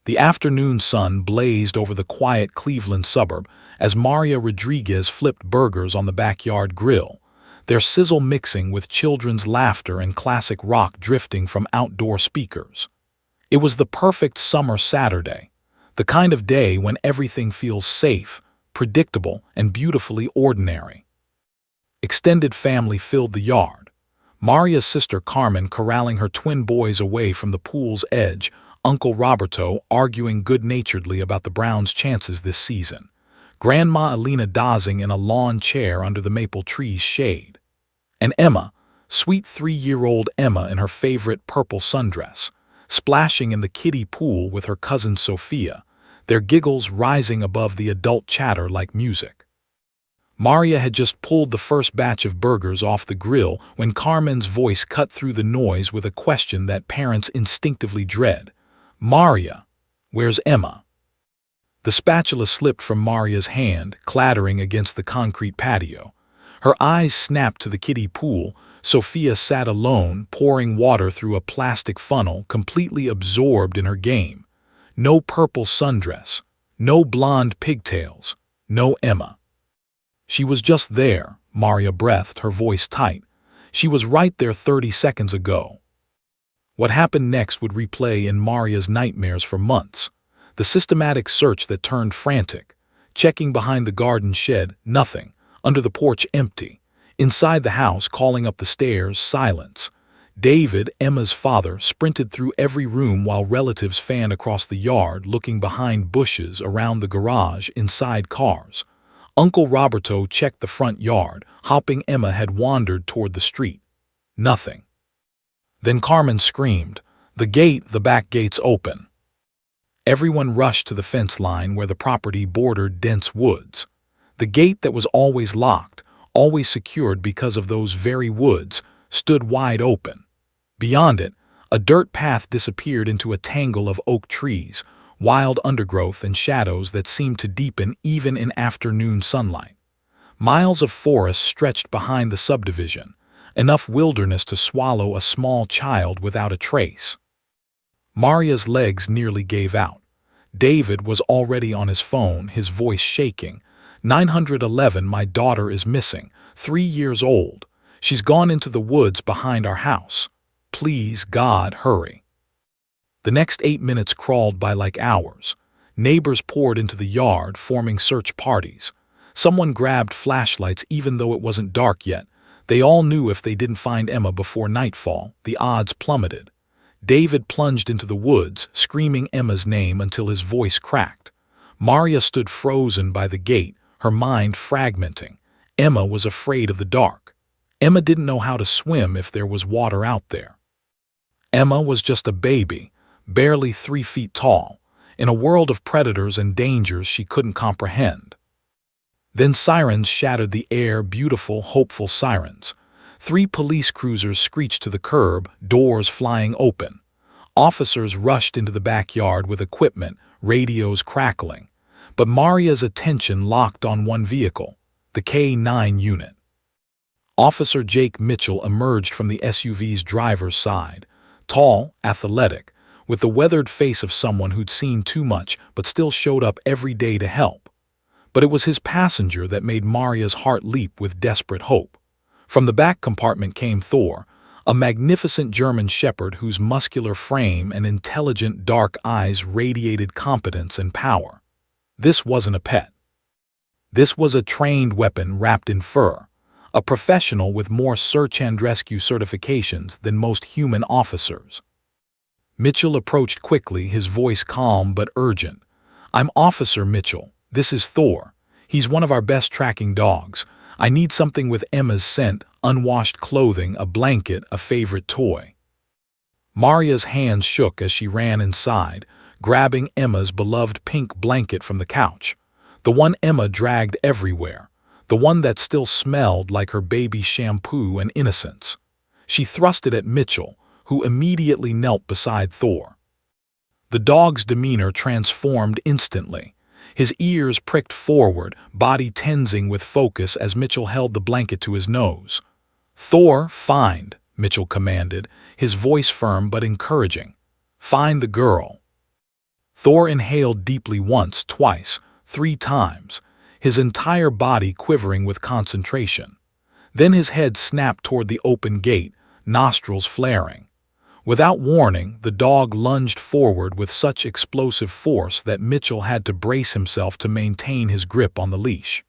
The afternoon sun blazed over the quiet Cleveland suburb as Maria Rodriguez flipped burgers on the backyard grill, their sizzle mixing with children's laughter and classic rock drifting from outdoor speakers. It was the perfect summer Saturday, the kind of day when everything feels safe, predictable, and beautifully ordinary. Extended family filled the yard. Maria's sister Carmen corralling her twin boys away from the pool's edge, Uncle Roberto arguing good-naturedly about the Browns' chances this season, Grandma Alina dozing in a lawn chair under the maple tree's shade, and Emma, sweet 3-year-old Emma in her favorite purple sundress, splashing in the kiddie pool with her cousin Sophia, their giggles rising above the adult chatter like music. Maria had just pulled the first batch of burgers off the grill when Carmen's voice cut through the noise with a question that parents instinctively dread. "Maria, where's Emma?" The spatula slipped from Maria's hand, clattering against the concrete patio. Her eyes snapped to the kiddie pool. Sophia sat alone, pouring water through a plastic funnel, completely absorbed in her game. No purple sundress, no blonde pigtails, no Emma. She was just there, Maria breathed, her voice tight. She was right there 30 seconds ago. What happened next would replay in Maria's nightmares for months. The systematic search that turned frantic. Checking behind the garden shed, nothing. Under the porch, empty. Inside the house, calling up the stairs, silence. David, Emma's father, sprinted through every room while relatives fanned across the yard, looking behind bushes, around the garage, inside cars. Uncle Roberto checked the front yard, hoping Emma had wandered toward the street. Nothing. Then Carmen screamed, the back gate's open." Everyone rushed to the fence line where the property bordered dense woods. The gate that was always locked, always secured because of those very woods, stood wide open. Beyond it, a dirt path disappeared into a tangle of oak trees, wild undergrowth and shadows that seemed to deepen even in afternoon sunlight. Miles of forest stretched behind the subdivision, enough wilderness to swallow a small child without a trace. Maria's legs nearly gave out. David was already on his phone, his voice shaking. 911, my daughter is missing, 3 years old. She's gone into the woods behind our house. Please, God, hurry. The next 8 minutes crawled by like hours. Neighbors poured into the yard, forming search parties. Someone grabbed flashlights even though it wasn't dark yet. They all knew if they didn't find Emma before nightfall, the odds plummeted. David plunged into the woods, screaming Emma's name until his voice cracked. Maria stood frozen by the gate, her mind fragmenting. Emma was afraid of the dark. Emma didn't know how to swim if there was water out there. Emma was just a baby, barely 3 feet tall, in a world of predators and dangers she couldn't comprehend. Then sirens shattered the air, beautiful, hopeful sirens. 3 police cruisers screeched to the curb, doors flying open. Officers rushed into the backyard with equipment, radios crackling. But Maria's attention locked on one vehicle, the K-9 unit. Officer Jake Mitchell emerged from the SUV's driver's side, tall, athletic, with the weathered face of someone who'd seen too much but still showed up every day to help. But it was his passenger that made Maria's heart leap with desperate hope. From the back compartment came Thor, a magnificent German shepherd whose muscular frame and intelligent dark eyes radiated competence and power. This wasn't a pet. This was a trained weapon wrapped in fur, a professional with more search and rescue certifications than most human officers. Mitchell approached quickly, his voice calm but urgent. "I'm Officer Mitchell. This is Thor. He's one of our best tracking dogs. I need something with Emma's scent, unwashed clothing, a blanket, a favorite toy." Maria's hands shook as she ran inside, grabbing Emma's beloved pink blanket from the couch. The one Emma dragged everywhere. The one that still smelled like her baby's shampoo and innocence. She thrust it at Mitchell, who immediately knelt beside Thor. The dog's demeanor transformed instantly. His ears pricked forward, body tensing with focus as Mitchell held the blanket to his nose. "Thor, find," Mitchell commanded, his voice firm but encouraging. "Find the girl." Thor inhaled deeply once, twice, 3 times, his entire body quivering with concentration. Then his head snapped toward the open gate, nostrils flaring. Without warning, the dog lunged forward with such explosive force that Mitchell had to brace himself to maintain his grip on the leash.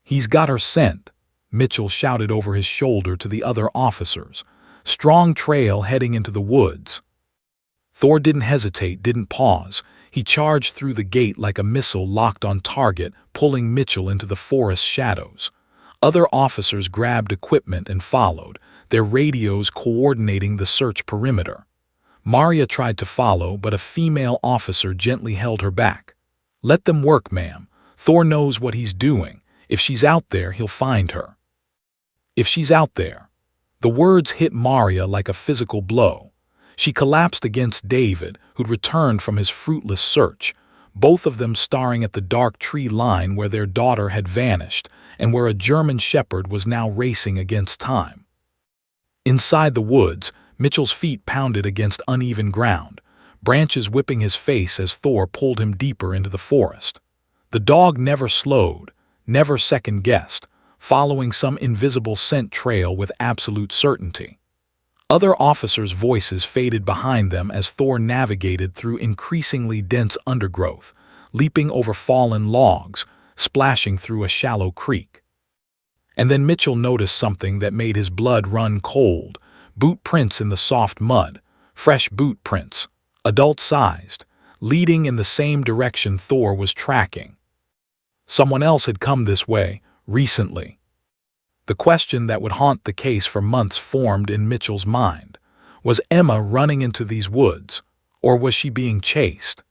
"He's got her scent," Mitchell shouted over his shoulder to the other officers. "Strong trail heading into the woods." Thor didn't hesitate, didn't pause. He charged through the gate like a missile locked on target, pulling Mitchell into the forest shadows. Other officers grabbed equipment and followed, their radios coordinating the search perimeter. Maria tried to follow, but a female officer gently held her back. "Let them work, ma'am. Thor knows what he's doing. If she's out there, he'll find her." If she's out there. The words hit Maria like a physical blow. She collapsed against David, who'd returned from his fruitless search, both of them staring at the dark tree line where their daughter had vanished and where a German shepherd was now racing against time. Inside the woods, Mitchell's feet pounded against uneven ground, branches whipping his face as Thor pulled him deeper into the forest. The dog never slowed, never second-guessed, following some invisible scent trail with absolute certainty. Other officers' voices faded behind them as Thor navigated through increasingly dense undergrowth, leaping over fallen logs, splashing through a shallow creek. And then Mitchell noticed something that made his blood run cold: boot prints in the soft mud, fresh boot prints, adult-sized, leading in the same direction Thor was tracking. Someone else had come this way, recently. The question that would haunt the case for months formed in Mitchell's mind. Was Emma running into these woods, or was she being chased?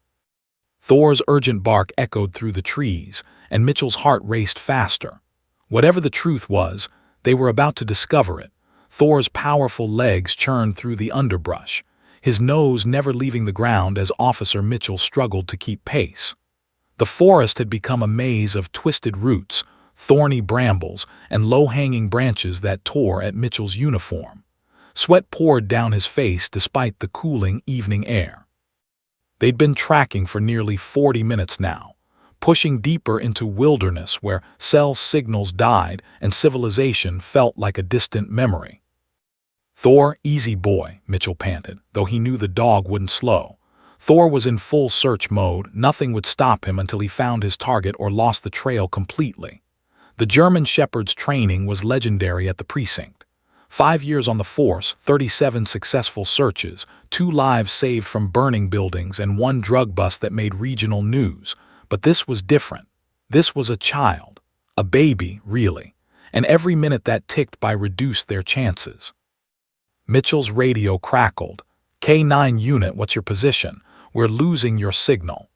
Thor's urgent bark echoed through the trees, and Mitchell's heart raced faster. Whatever the truth was, they were about to discover it. Thor's powerful legs churned through the underbrush, his nose never leaving the ground as Officer Mitchell struggled to keep pace. The forest had become a maze of twisted roots, thorny brambles, and low-hanging branches that tore at Mitchell's uniform. Sweat poured down his face despite the cooling evening air. They'd been tracking for nearly 40 minutes now, pushing deeper into wilderness where cell signals died and civilization felt like a distant memory. "Thor, easy boy," Mitchell panted, though he knew the dog wouldn't slow. Thor was in full search mode. Nothing would stop him until he found his target or lost the trail completely. The German shepherd's training was legendary at the precinct. 5 years on the force, 37 successful searches, 2 lives saved from burning buildings, and 1 drug bust that made regional news. But this was different. This was a child. A baby, really. And every minute that ticked by reduced their chances. Mitchell's radio crackled. "K9 unit, what's your position? We're losing your signal."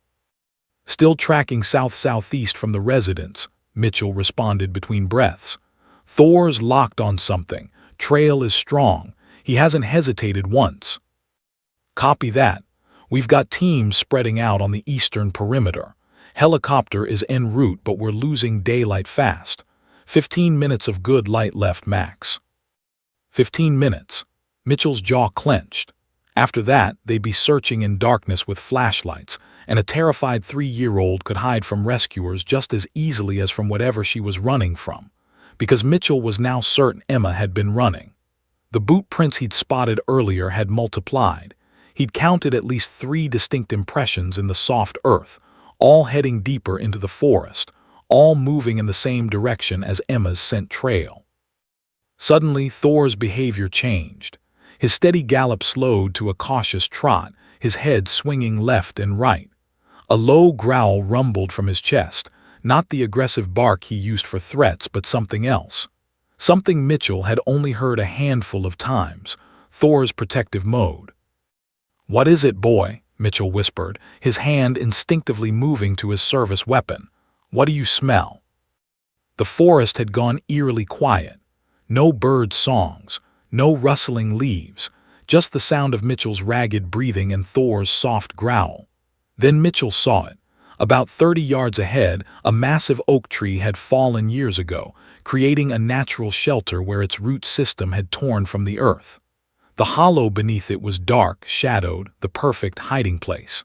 "Still tracking south-southeast from the residence," Mitchell responded between breaths. "Thor's locked on something. Trail is strong. He hasn't hesitated once." "Copy that. We've got teams spreading out on the eastern perimeter. Helicopter is en route, but we're losing daylight fast. 15 minutes of good light left max." 15 minutes. Mitchell's jaw clenched. After that, they'd be searching in darkness with flashlights, and a terrified 3-year-old could hide from rescuers just as easily as from whatever she was running from, because Mitchell was now certain Emma had been running. The boot prints he'd spotted earlier had multiplied. He'd counted at least 3 distinct impressions in the soft earth, all heading deeper into the forest, all moving in the same direction as Emma's scent trail. Suddenly, Thor's behavior changed. His steady gallop slowed to a cautious trot, his head swinging left and right. A low growl rumbled from his chest, not the aggressive bark he used for threats, but something else. Something Mitchell had only heard a handful of times: Thor's protective mode. "What is it, boy?" Mitchell whispered, his hand instinctively moving to his service weapon. "What do you smell?" The forest had gone eerily quiet. No bird songs, no rustling leaves, just the sound of Mitchell's ragged breathing and Thor's soft growl. Then Mitchell saw it. About 30 yards ahead, a massive oak tree had fallen years ago, creating a natural shelter where its root system had torn from the earth. The hollow beneath it was dark, shadowed, the perfect hiding place.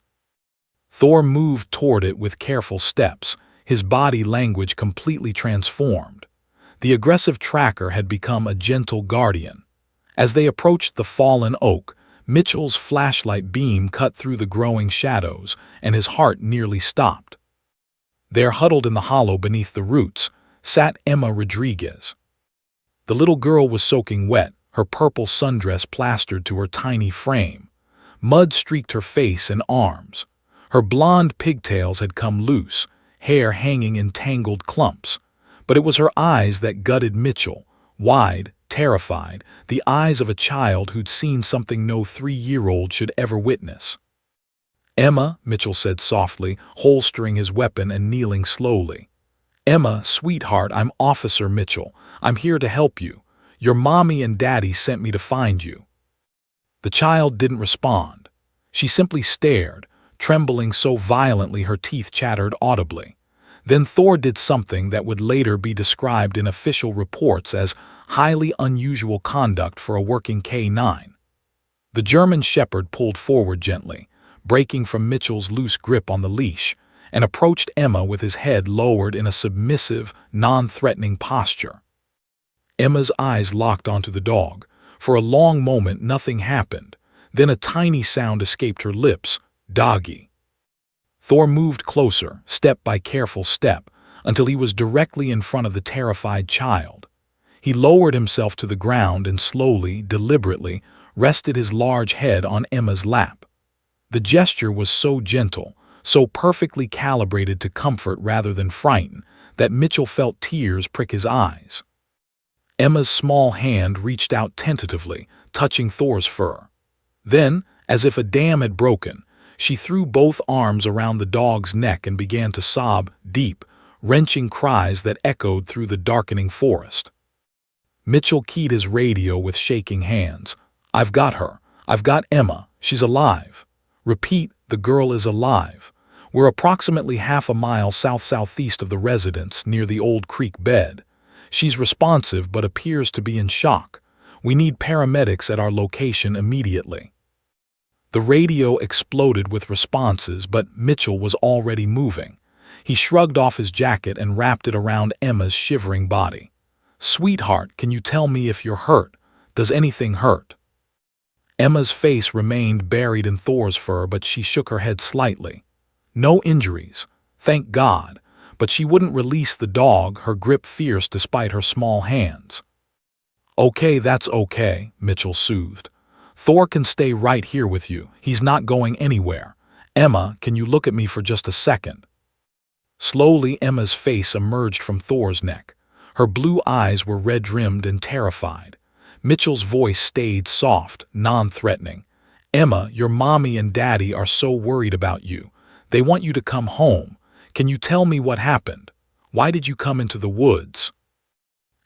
Thor moved toward it with careful steps, his body language completely transformed. The aggressive tracker had become a gentle guardian. As they approached the fallen oak, Mitchell's flashlight beam cut through the growing shadows, and his heart nearly stopped. There, huddled in the hollow beneath the roots, sat Emma Rodriguez. The little girl was soaking wet, her purple sundress plastered to her tiny frame. Mud streaked her face and arms. Her blonde pigtails had come loose, hair hanging in tangled clumps. But it was her eyes that gutted Mitchell, wide, terrified, the eyes of a child who'd seen something no 3-year-old should ever witness. "Emma," Mitchell said softly, holstering his weapon and kneeling slowly. "Emma, sweetheart, I'm Officer Mitchell. I'm here to help you. Your mommy and daddy sent me to find you." The child didn't respond. She simply stared, trembling so violently her teeth chattered audibly. Then Thor did something that would later be described in official reports as highly unusual conduct for a working K-9. The German shepherd pulled forward gently, breaking from Mitchell's loose grip on the leash, and approached Emma with his head lowered in a submissive, non-threatening posture. Emma's eyes locked onto the dog. For a long moment nothing happened. Then a tiny sound escaped her lips, "Doggy." Thor moved closer, step by careful step, until he was directly in front of the terrified child. He lowered himself to the ground and slowly, deliberately, rested his large head on Emma's lap. The gesture was so gentle, so perfectly calibrated to comfort rather than frighten, that Mitchell felt tears prick his eyes. Emma's small hand reached out tentatively, touching Thor's fur. Then, as if a dam had broken, she threw both arms around the dog's neck and began to sob deep, wrenching cries that echoed through the darkening forest. Mitchell keyed his radio with shaking hands. "I've got her. I've got Emma. She's alive. Repeat, the girl is alive. We're approximately half a mile south-southeast of the residence, near the old creek bed. She's responsive but appears to be in shock. We need paramedics at our location immediately." The radio exploded with responses, but Mitchell was already moving. He shrugged off his jacket and wrapped it around Emma's shivering body. "Sweetheart, can you tell me if you're hurt? Does anything hurt?" Emma's face remained buried in Thor's fur, but she shook her head slightly. "No injuries, thank God," but she wouldn't release the dog, her grip fierce despite her small hands. "Okay, that's okay," Mitchell soothed. "Thor can stay right here with you. He's not going anywhere. Emma, can you look at me for just a second?" Slowly, Emma's face emerged from Thor's neck. Her blue eyes were red-rimmed and terrified. Mitchell's voice stayed soft, non-threatening. "Emma, your mommy and daddy are so worried about you. They want you to come home. Can you tell me what happened? Why did you come into the woods?"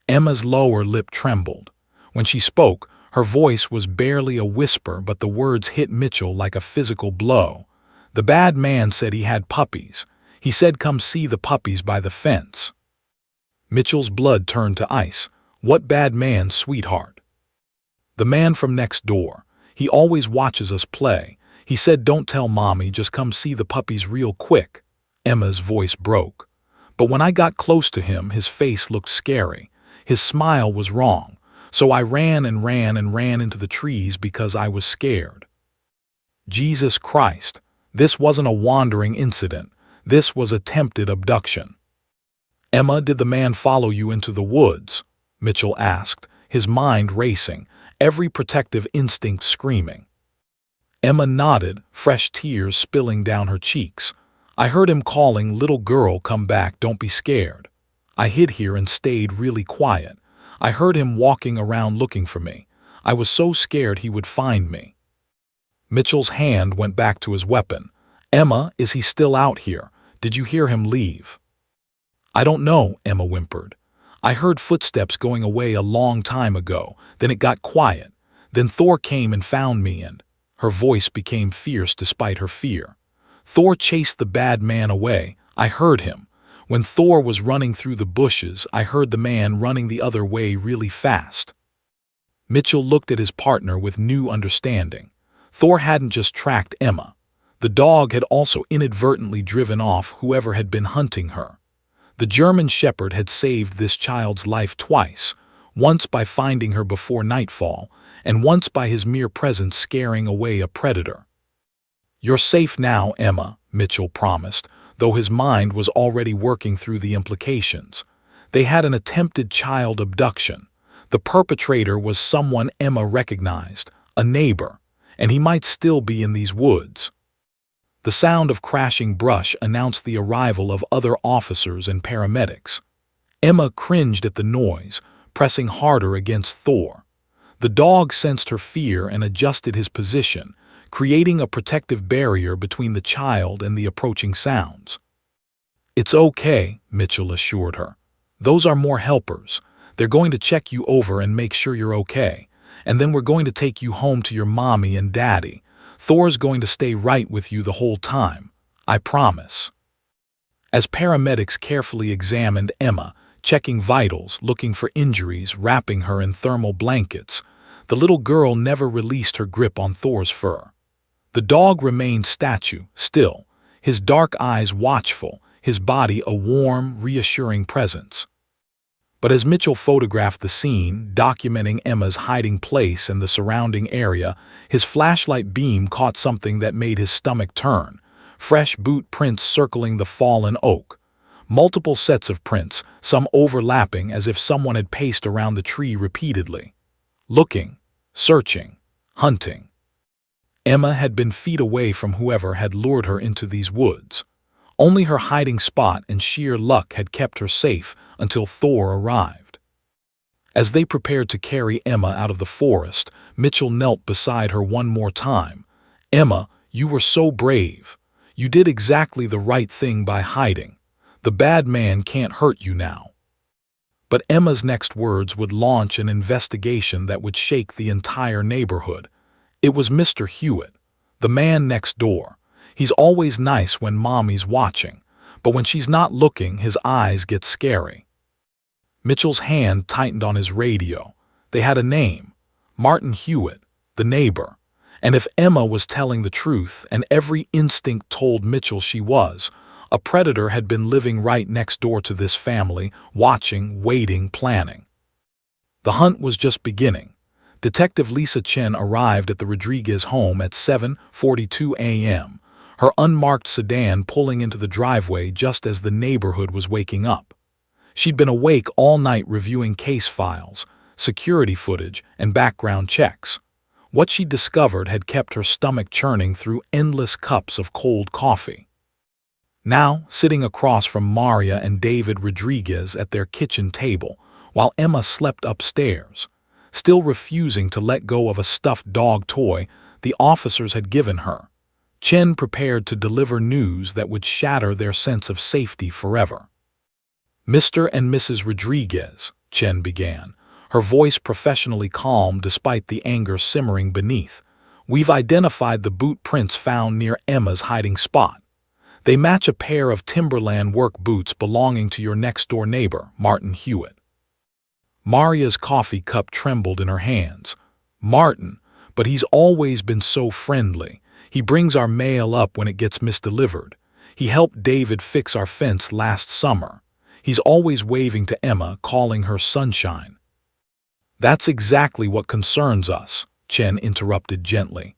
Emma's lower lip trembled. When she spoke, her voice was barely a whisper, but the words hit Mitchell like a physical blow. "The bad man said he had puppies. He said come see the puppies by the fence." Mitchell's blood turned to ice. "What bad man, sweetheart?" "The man from next door. He always watches us play. He said don't tell mommy, just come see the puppies real quick." Emma's voice broke. "But when I got close to him, his face looked scary. His smile was wrong. So I ran and ran and ran into the trees because I was scared." Jesus Christ, this wasn't a wandering incident. This was attempted abduction. "Emma, did the man follow you into the woods?" Mitchell asked, his mind racing, every protective instinct screaming. Emma nodded, fresh tears spilling down her cheeks. "I heard him calling, 'Little girl, come back, don't be scared.' I hid here and stayed really quiet. I heard him walking around looking for me. I was so scared he would find me." Mitchell's hand went back to his weapon. "Emma, is he still out here? Did you hear him leave?" "I don't know," Emma whimpered. "I heard footsteps going away a long time ago. Then it got quiet. Then Thor came and found me and—" Her voice became fierce despite her fear. "Thor chased the bad man away. I heard him. When Thor was running through the bushes, I heard the man running the other way really fast." Mitchell looked at his partner with new understanding. Thor hadn't just tracked Emma. The dog had also inadvertently driven off whoever had been hunting her. The German shepherd had saved this child's life twice, once by finding her before nightfall, and once by his mere presence scaring away a predator. "You're safe now, Emma," Mitchell promised, though his mind was already working through the implications. They had an attempted child abduction. The perpetrator was someone Emma recognized, a neighbor, and he might still be in these woods. The sound of crashing brush announced the arrival of other officers and paramedics. Emma cringed at the noise, pressing harder against Thor. The dog sensed her fear and adjusted his position, creating a protective barrier between the child and the approaching sounds. "It's okay," Mitchell assured her. "Those are more helpers. They're going to check you over and make sure you're okay. And then we're going to take you home to your mommy and daddy. Thor's going to stay right with you the whole time. I promise." As paramedics carefully examined Emma, checking vitals, looking for injuries, wrapping her in thermal blankets, the little girl never released her grip on Thor's fur. The dog remained still, his dark eyes watchful, his body a warm, reassuring presence. But as Mitchell photographed the scene, documenting Emma's hiding place and the surrounding area, his flashlight beam caught something that made his stomach turn: fresh boot prints circling the fallen oak. Multiple sets of prints, some overlapping as if someone had paced around the tree repeatedly. Looking, searching, hunting. Emma had been feet away from whoever had lured her into these woods. Only her hiding spot and sheer luck had kept her safe until Thor arrived. As they prepared to carry Emma out of the forest, Mitchell knelt beside her one more time. "Emma, you were so brave. You did exactly the right thing by hiding. The bad man can't hurt you now." But Emma's next words would launch an investigation that would shake the entire neighborhood. It was Mr. Hewitt, the man next door. He's always nice when mommy's watching, but when she's not looking, his eyes get scary. Mitchell's hand tightened on his radio. They had a name: Martin Hewitt, the neighbor. And if Emma was telling the truth, and every instinct told Mitchell she was, a predator had been living right next door to this family, watching, waiting, planning. The hunt was just beginning. Detective Lisa Chen arrived at the Rodriguez home at 7:42 a.m., her unmarked sedan pulling into the driveway just as the neighborhood was waking up. She'd been awake all night reviewing case files, security footage, and background checks. What she discovered had kept her stomach churning through endless cups of cold coffee. Now, sitting across from Maria and David Rodriguez at their kitchen table, while Emma slept upstairs, still refusing to let go of a stuffed dog toy the officers had given her, Chen prepared to deliver news that would shatter their sense of safety forever. "Mr. and Mrs. Rodriguez," Chen began, her voice professionally calm despite the anger simmering beneath, "we've identified the boot prints found near Emma's hiding spot. They match a pair of Timberland work boots belonging to your next-door neighbor, Martin Hewitt." Maria's coffee cup trembled in her hands. "Martin, but he's always been so friendly. He brings our mail up when it gets misdelivered. He helped David fix our fence last summer. He's always waving to Emma, calling her sunshine." "That's exactly what concerns us," Chen interrupted gently.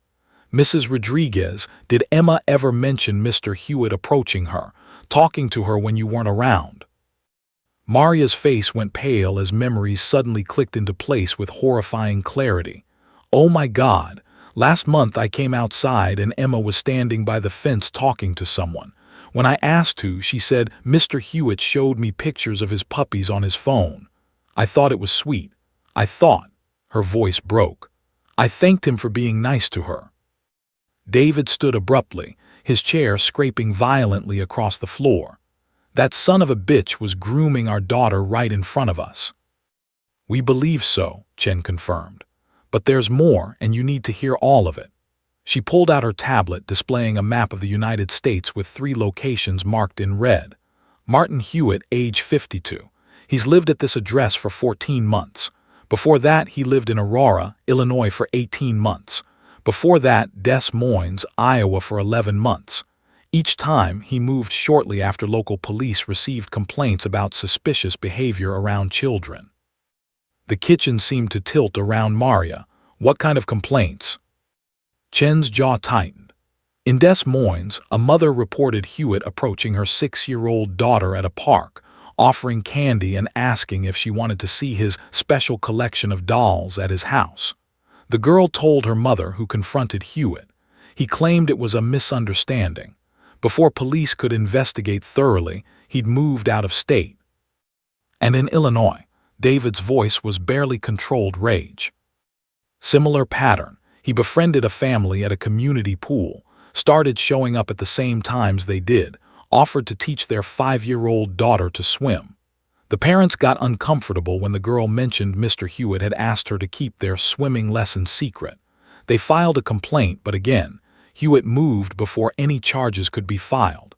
"Mrs. Rodriguez, did Emma ever mention Mr. Hewitt approaching her, talking to her when you weren't around?" Maria's face went pale as memories suddenly clicked into place with horrifying clarity. "Oh my God! Last month I came outside and Emma was standing by the fence talking to someone. When I asked who, she said Mr. Hewitt showed me pictures of his puppies on his phone. I thought it was sweet. Her voice broke. I thanked him for being nice to her." David stood abruptly, his chair scraping violently across the floor. "That son of a bitch was grooming our daughter right in front of us." "We believe so," Chen confirmed. "But there's more, and you need to hear all of it." She pulled out her tablet, displaying a map of the United States with 3 locations marked in red. "Martin Hewitt, age 52. He's lived at this address for 14 months. Before that, he lived in Aurora, Illinois for 18 months. Before that, Des Moines, Iowa for 11 months. Each time, he moved shortly after local police received complaints about suspicious behavior around children. The kitchen seemed to tilt around Maria. What kind of complaints? Chen's jaw tightened. In Des Moines, a mother reported Hewitt approaching her 6-year-old daughter at a park, offering candy and asking if she wanted to see his special collection of dolls at his house. The girl told her mother, who confronted Hewitt. He claimed it was a misunderstanding. Before police could investigate thoroughly, he'd moved out of state. And in Illinois, David's voice was barely controlled rage. Similar pattern. He befriended a family at a community pool, started showing up at the same times they did, offered to teach their 5-year-old daughter to swim. The parents got uncomfortable when the girl mentioned Mr. Hewitt had asked her to keep their swimming lesson secret. They filed a complaint, but again, Hewitt moved before any charges could be filed.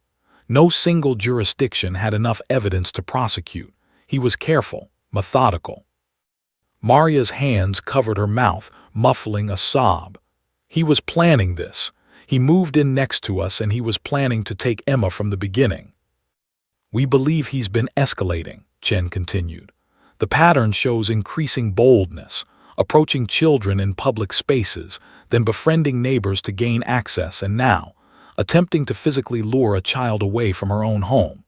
No single jurisdiction had enough evidence to prosecute. He was careful, methodical. Maria's hands covered her mouth, muffling a sob. He was planning this. He moved in next to us and he was planning to take Emma from the beginning. We believe he's been escalating, Chen continued. The pattern shows increasing boldness, approaching children in public spaces, then befriending neighbors to gain access, and now, attempting to physically lure a child away from her own home.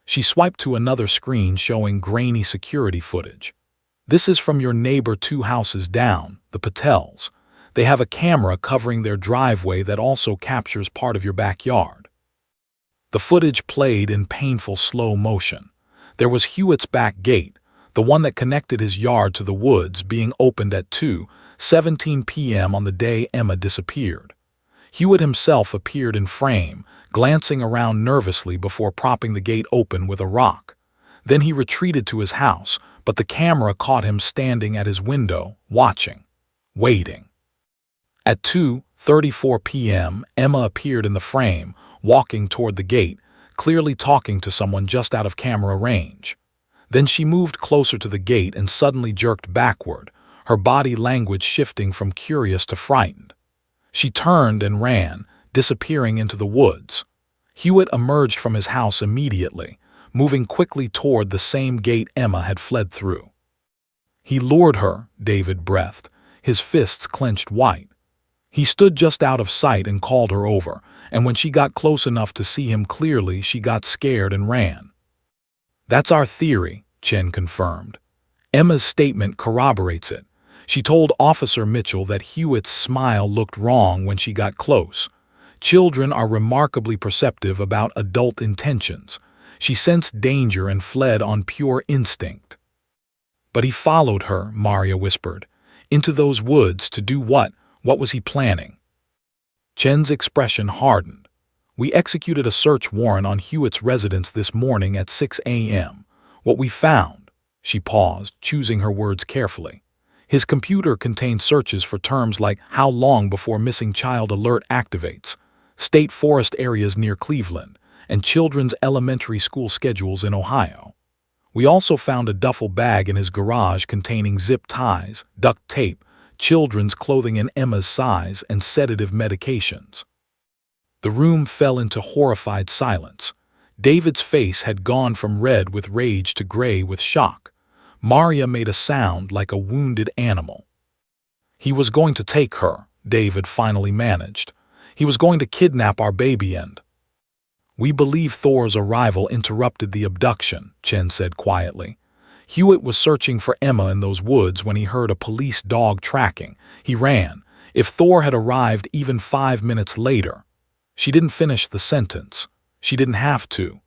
She swiped to another screen showing grainy security footage. This is from your neighbor 2 houses down, the Patels. They have a camera covering their driveway that also captures part of your backyard. The footage played in painful slow motion. There was Hewitt's back gate, the one that connected his yard to the woods, being opened at 2:17 p.m. on the day Emma disappeared. Hewitt himself appeared in frame, glancing around nervously before propping the gate open with a rock. Then he retreated to his house, but the camera caught him standing at his window, watching, waiting. At 2:34 p.m., Emma appeared in the frame, walking toward the gate, clearly talking to someone just out of camera range. Then she moved closer to the gate and suddenly jerked backward, her body language shifting from curious to frightened. She turned and ran, disappearing into the woods. Hewitt emerged from his house immediately, moving quickly toward the same gate Emma had fled through. He lured her, David breathed, his fists clenched white. He stood just out of sight and called her over, and when she got close enough to see him clearly, she got scared and ran. That's our theory, Chen confirmed. Emma's statement corroborates it. She told Officer Mitchell that Hewitt's smile looked wrong when she got close. Children are remarkably perceptive about adult intentions. She sensed danger and fled on pure instinct. But he followed her, Maria whispered. Into those woods to do what? What was he planning? Chen's expression hardened. We executed a search warrant on Hewitt's residence this morning at 6 a.m. What we found, she paused, choosing her words carefully. His computer contained searches for terms like how long before missing child alert activates, state forest areas near Cleveland, and children's elementary school schedules in Ohio. We also found a duffel bag in his garage containing zip ties, duct tape, children's clothing in Emma's size, and sedative medications. The room fell into horrified silence. David's face had gone from red with rage to gray with shock. Maria made a sound like a wounded animal. He was going to take her, David finally managed. He was going to kidnap our baby and... We believe Thor's arrival interrupted the abduction, Chen said quietly. Hewitt was searching for Emma in those woods when he heard a police dog tracking. He ran. If Thor had arrived even 5 minutes later... She didn't finish the sentence. She didn't have to.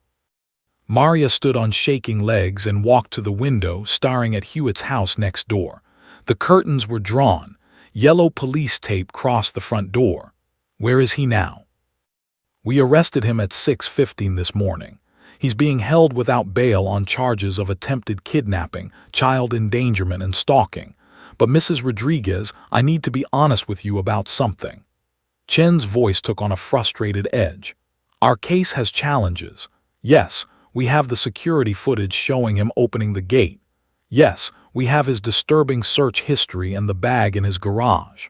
Maria stood on shaking legs and walked to the window, staring at Hewitt's house next door. The curtains were drawn. Yellow police tape crossed the front door. Where is he now? We arrested him at 6:15 this morning. He's being held without bail on charges of attempted kidnapping, child endangerment, and stalking. But Mrs. Rodriguez, I need to be honest with you about something. Chen's voice took on a frustrated edge. Our case has challenges. Yes, we have the security footage showing him opening the gate. Yes, we have his disturbing search history and the bag in his garage.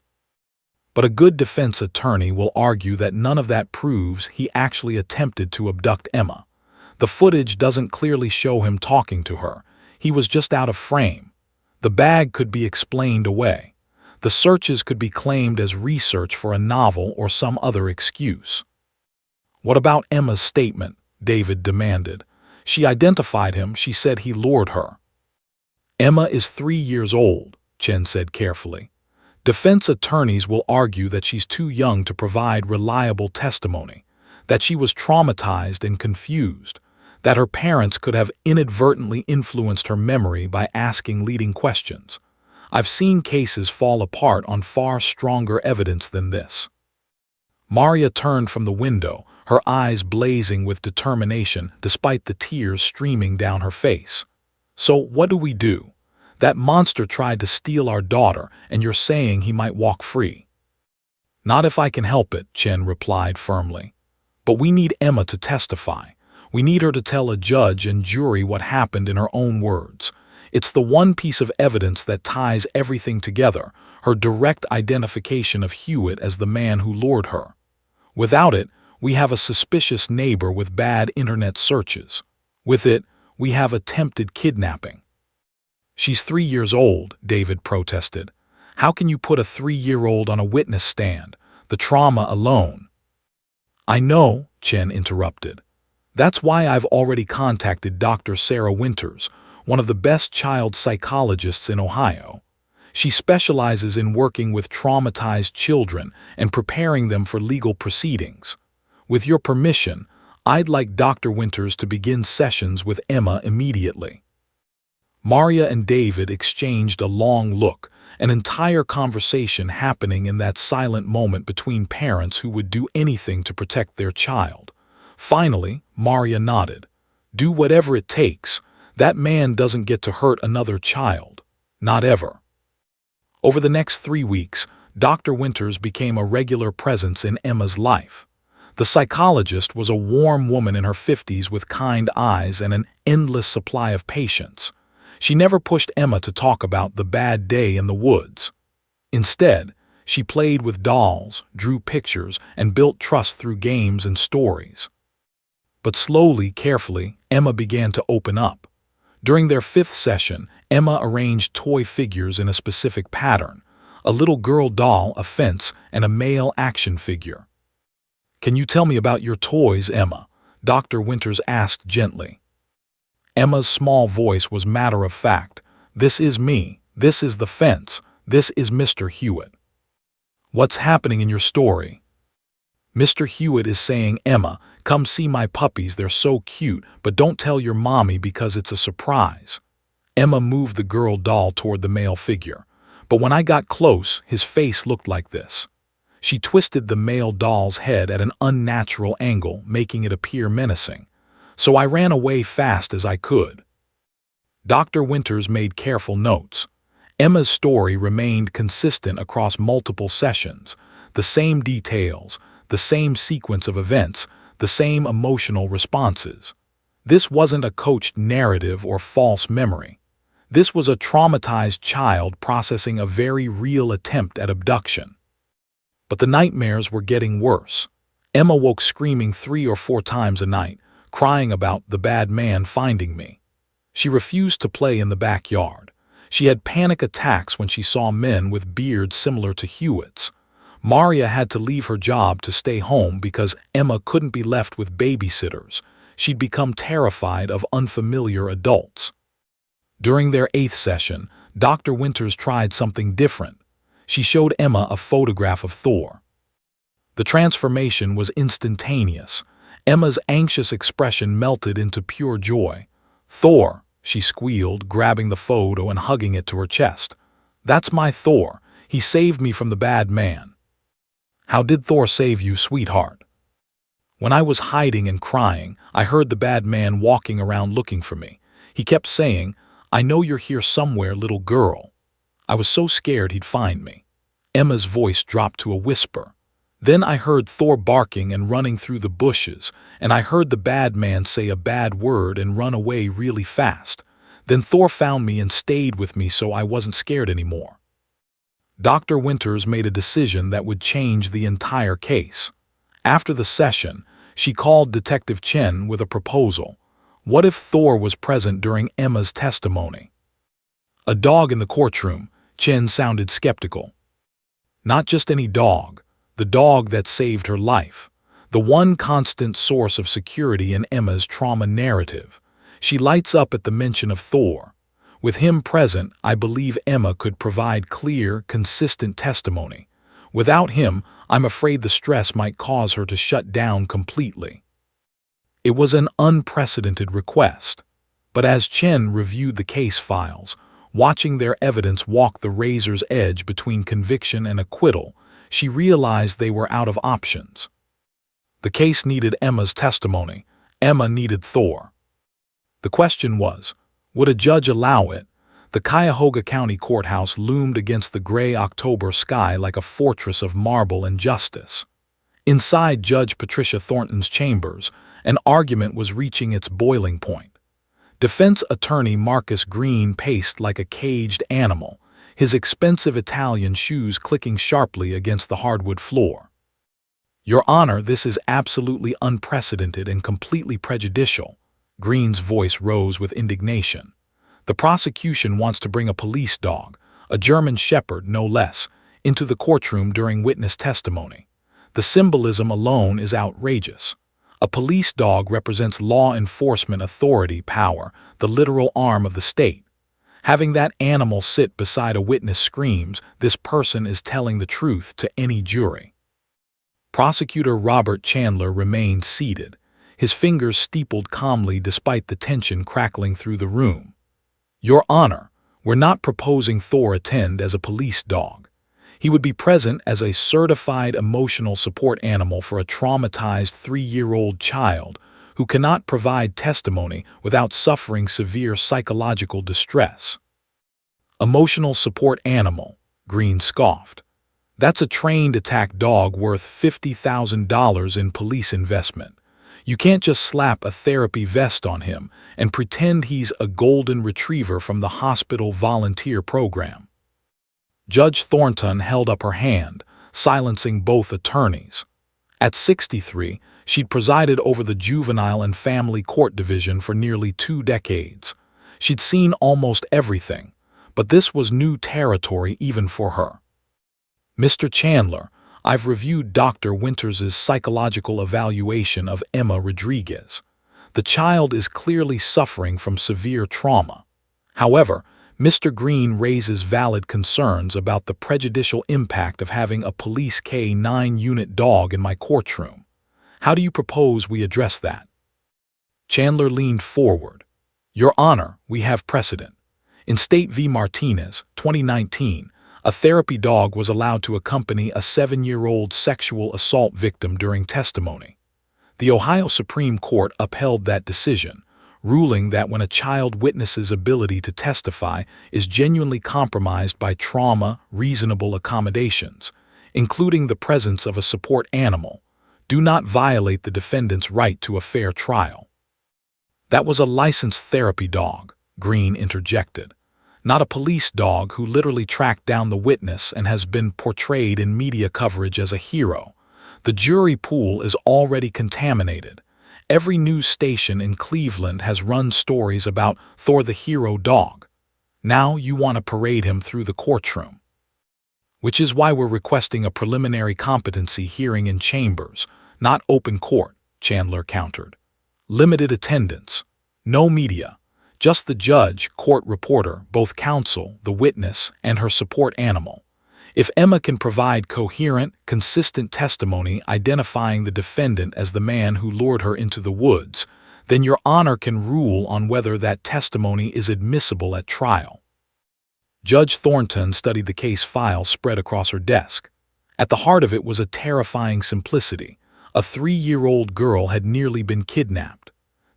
But a good defense attorney will argue that none of that proves he actually attempted to abduct Emma. The footage doesn't clearly show him talking to her. He was just out of frame. The bag could be explained away. The searches could be claimed as research for a novel or some other excuse. "What about Emma's statement?" David demanded. "She identified him. She said he lured her." "Emma is 3 years old," Chen said carefully. "Defense attorneys will argue that she's too young to provide reliable testimony, that she was traumatized and confused, that her parents could have inadvertently influenced her memory by asking leading questions. I've seen cases fall apart on far stronger evidence than this." Maria turned from the window, her eyes blazing with determination despite the tears streaming down her face. "So what do we do? That monster tried to steal our daughter, and you're saying he might walk free." "Not if I can help it," Chen replied firmly. "But we need Emma to testify. We need her to tell a judge and jury what happened in her own words. It's the one piece of evidence that ties everything together, her direct identification of Hewitt as the man who lured her. Without it, we have a suspicious neighbor with bad internet searches. With it, we have attempted kidnapping." "She's 3 years old," David protested. "How can you put a 3-year-old on a witness stand? The trauma alone." "I know," Chen interrupted. "That's why I've already contacted Dr. Sarah Winters, one of the best child psychologists in Ohio. She specializes in working with traumatized children and preparing them for legal proceedings. With your permission, I'd like Dr. Winters to begin sessions with Emma immediately." Maria and David exchanged a long look, an entire conversation happening in that silent moment between parents who would do anything to protect their child. Finally, Maria nodded. "Do whatever it takes. That man doesn't get to hurt another child. Not ever." Over the next 3 weeks, Dr. Winters became a regular presence in Emma's life. The psychologist was a warm woman in her 50s with kind eyes and an endless supply of patience. She never pushed Emma to talk about the bad day in the woods. Instead, she played with dolls, drew pictures, and built trust through games and stories. But slowly, carefully, Emma began to open up. During their 5th session, Emma arranged toy figures in a specific pattern: a little girl doll, a fence, and a male action figure. "Can you tell me about your toys, Emma?" Dr. Winters asked gently. Emma's small voice was matter-of-fact. "This is me. This is the fence. This is Mr. Hewitt." "What's happening in your story?" "Mr. Hewitt is saying, 'Emma, come see my puppies, they're so cute, but don't tell your mommy because it's a surprise.'" Emma moved the girl doll toward the male figure. "But when I got close, his face looked like this." She twisted the male doll's head at an unnatural angle, making it appear menacing. "So I ran away fast as I could." Dr. Winters made careful notes. Emma's story remained consistent across multiple sessions. The same details, the same sequence of events, the same emotional responses. This wasn't a coached narrative or false memory. This was a traumatized child processing a very real attempt at abduction. But the nightmares were getting worse. Emma woke screaming 3 or 4 times a night, crying about the bad man finding me. She refused to play in the backyard. She had panic attacks when she saw men with beards similar to Hewitt's. Maria had to leave her job to stay home because Emma couldn't be left with babysitters. She'd become terrified of unfamiliar adults. During their 8th session, Dr. Winters tried something different. She showed Emma a photograph of Thor. The transformation was instantaneous. Emma's anxious expression melted into pure joy. "Thor," she squealed, grabbing the photo and hugging it to her chest. "That's my Thor. He saved me from the bad man." "How did Thor save you, sweetheart?" "When I was hiding and crying, I heard the bad man walking around looking for me. He kept saying, 'I know you're here somewhere, little girl.' I was so scared he'd find me." Emma's voice dropped to a whisper. "Then I heard Thor barking and running through the bushes, and I heard the bad man say a bad word and run away really fast. Then Thor found me and stayed with me so I wasn't scared anymore." Dr. Winters made a decision that would change the entire case. After the session, she called Detective Chen with a proposal. What if Thor was present during Emma's testimony? A dog in the courtroom, Chen sounded skeptical. Not just any dog, the dog that saved her life. The one constant source of security in Emma's trauma narrative. She lights up at the mention of Thor. With him present, I believe Emma could provide clear, consistent testimony. Without him, I'm afraid the stress might cause her to shut down completely. It was an unprecedented request. But as Chen reviewed the case files, watching their evidence walk the razor's edge between conviction and acquittal, she realized they were out of options. The case needed Emma's testimony. Emma needed Thor. The question was, would a judge allow it? The Cuyahoga County Courthouse loomed against the gray October sky like a fortress of marble and justice. Inside Judge Patricia Thornton's chambers, an argument was reaching its boiling point. Defense attorney Marcus Green paced like a caged animal, his expensive Italian shoes clicking sharply against the hardwood floor. "Your Honor, this is absolutely unprecedented and completely prejudicial." Green's voice rose with indignation. "The prosecution wants to bring a police dog, a German shepherd no less, into the courtroom during witness testimony. The symbolism alone is outrageous. A police dog represents law enforcement authority power, the literal arm of the state. Having that animal sit beside a witness screams, this person is telling the truth to any jury." Prosecutor Robert Chandler remained seated, his fingers steepled calmly despite the tension crackling through the room. "Your Honor, we're not proposing Thor attend as a police dog. He would be present as a certified emotional support animal for a traumatized 3-year-old child who cannot provide testimony without suffering severe psychological distress." "Emotional support animal," Green scoffed. "That's a trained attack dog worth $50,000 in police investment. You can't just slap a therapy vest on him and pretend he's a golden retriever from the hospital volunteer program." Judge Thornton held up her hand, silencing both attorneys. At 63, she'd presided over the Juvenile and Family Court Division for nearly 2 decades. She'd seen almost everything, but this was new territory even for her. "Mr. Chandler, I've reviewed Dr. Winters's psychological evaluation of Emma Rodriguez. The child is clearly suffering from severe trauma. However, Mr. Green raises valid concerns about the prejudicial impact of having a police K-9 unit dog in my courtroom. How do you propose we address that?" Chandler leaned forward. "Your Honor, we have precedent. In State v. Martinez, 2019, a therapy dog was allowed to accompany a 7-year-old sexual assault victim during testimony. The Ohio Supreme Court upheld that decision, ruling that when a child witness's ability to testify is genuinely compromised by trauma, reasonable accommodations, including the presence of a support animal, do not violate the defendant's right to a fair trial." "That was a licensed therapy dog," Green interjected. "Not a police dog who literally tracked down the witness and has been portrayed in media coverage as a hero. The jury pool is already contaminated. Every news station in Cleveland has run stories about Thor the hero dog. Now you want to parade him through the courtroom." "Which is why we're requesting a preliminary competency hearing in chambers, not open court," Chandler countered. "Limited attendance. No media. Just the judge, court reporter, both counsel, the witness, and her support animal. If Emma can provide coherent, consistent testimony identifying the defendant as the man who lured her into the woods, then Your Honor can rule on whether that testimony is admissible at trial." Judge Thornton studied the case file spread across her desk. At the heart of it was a terrifying simplicity. A 3-year-old girl had nearly been kidnapped.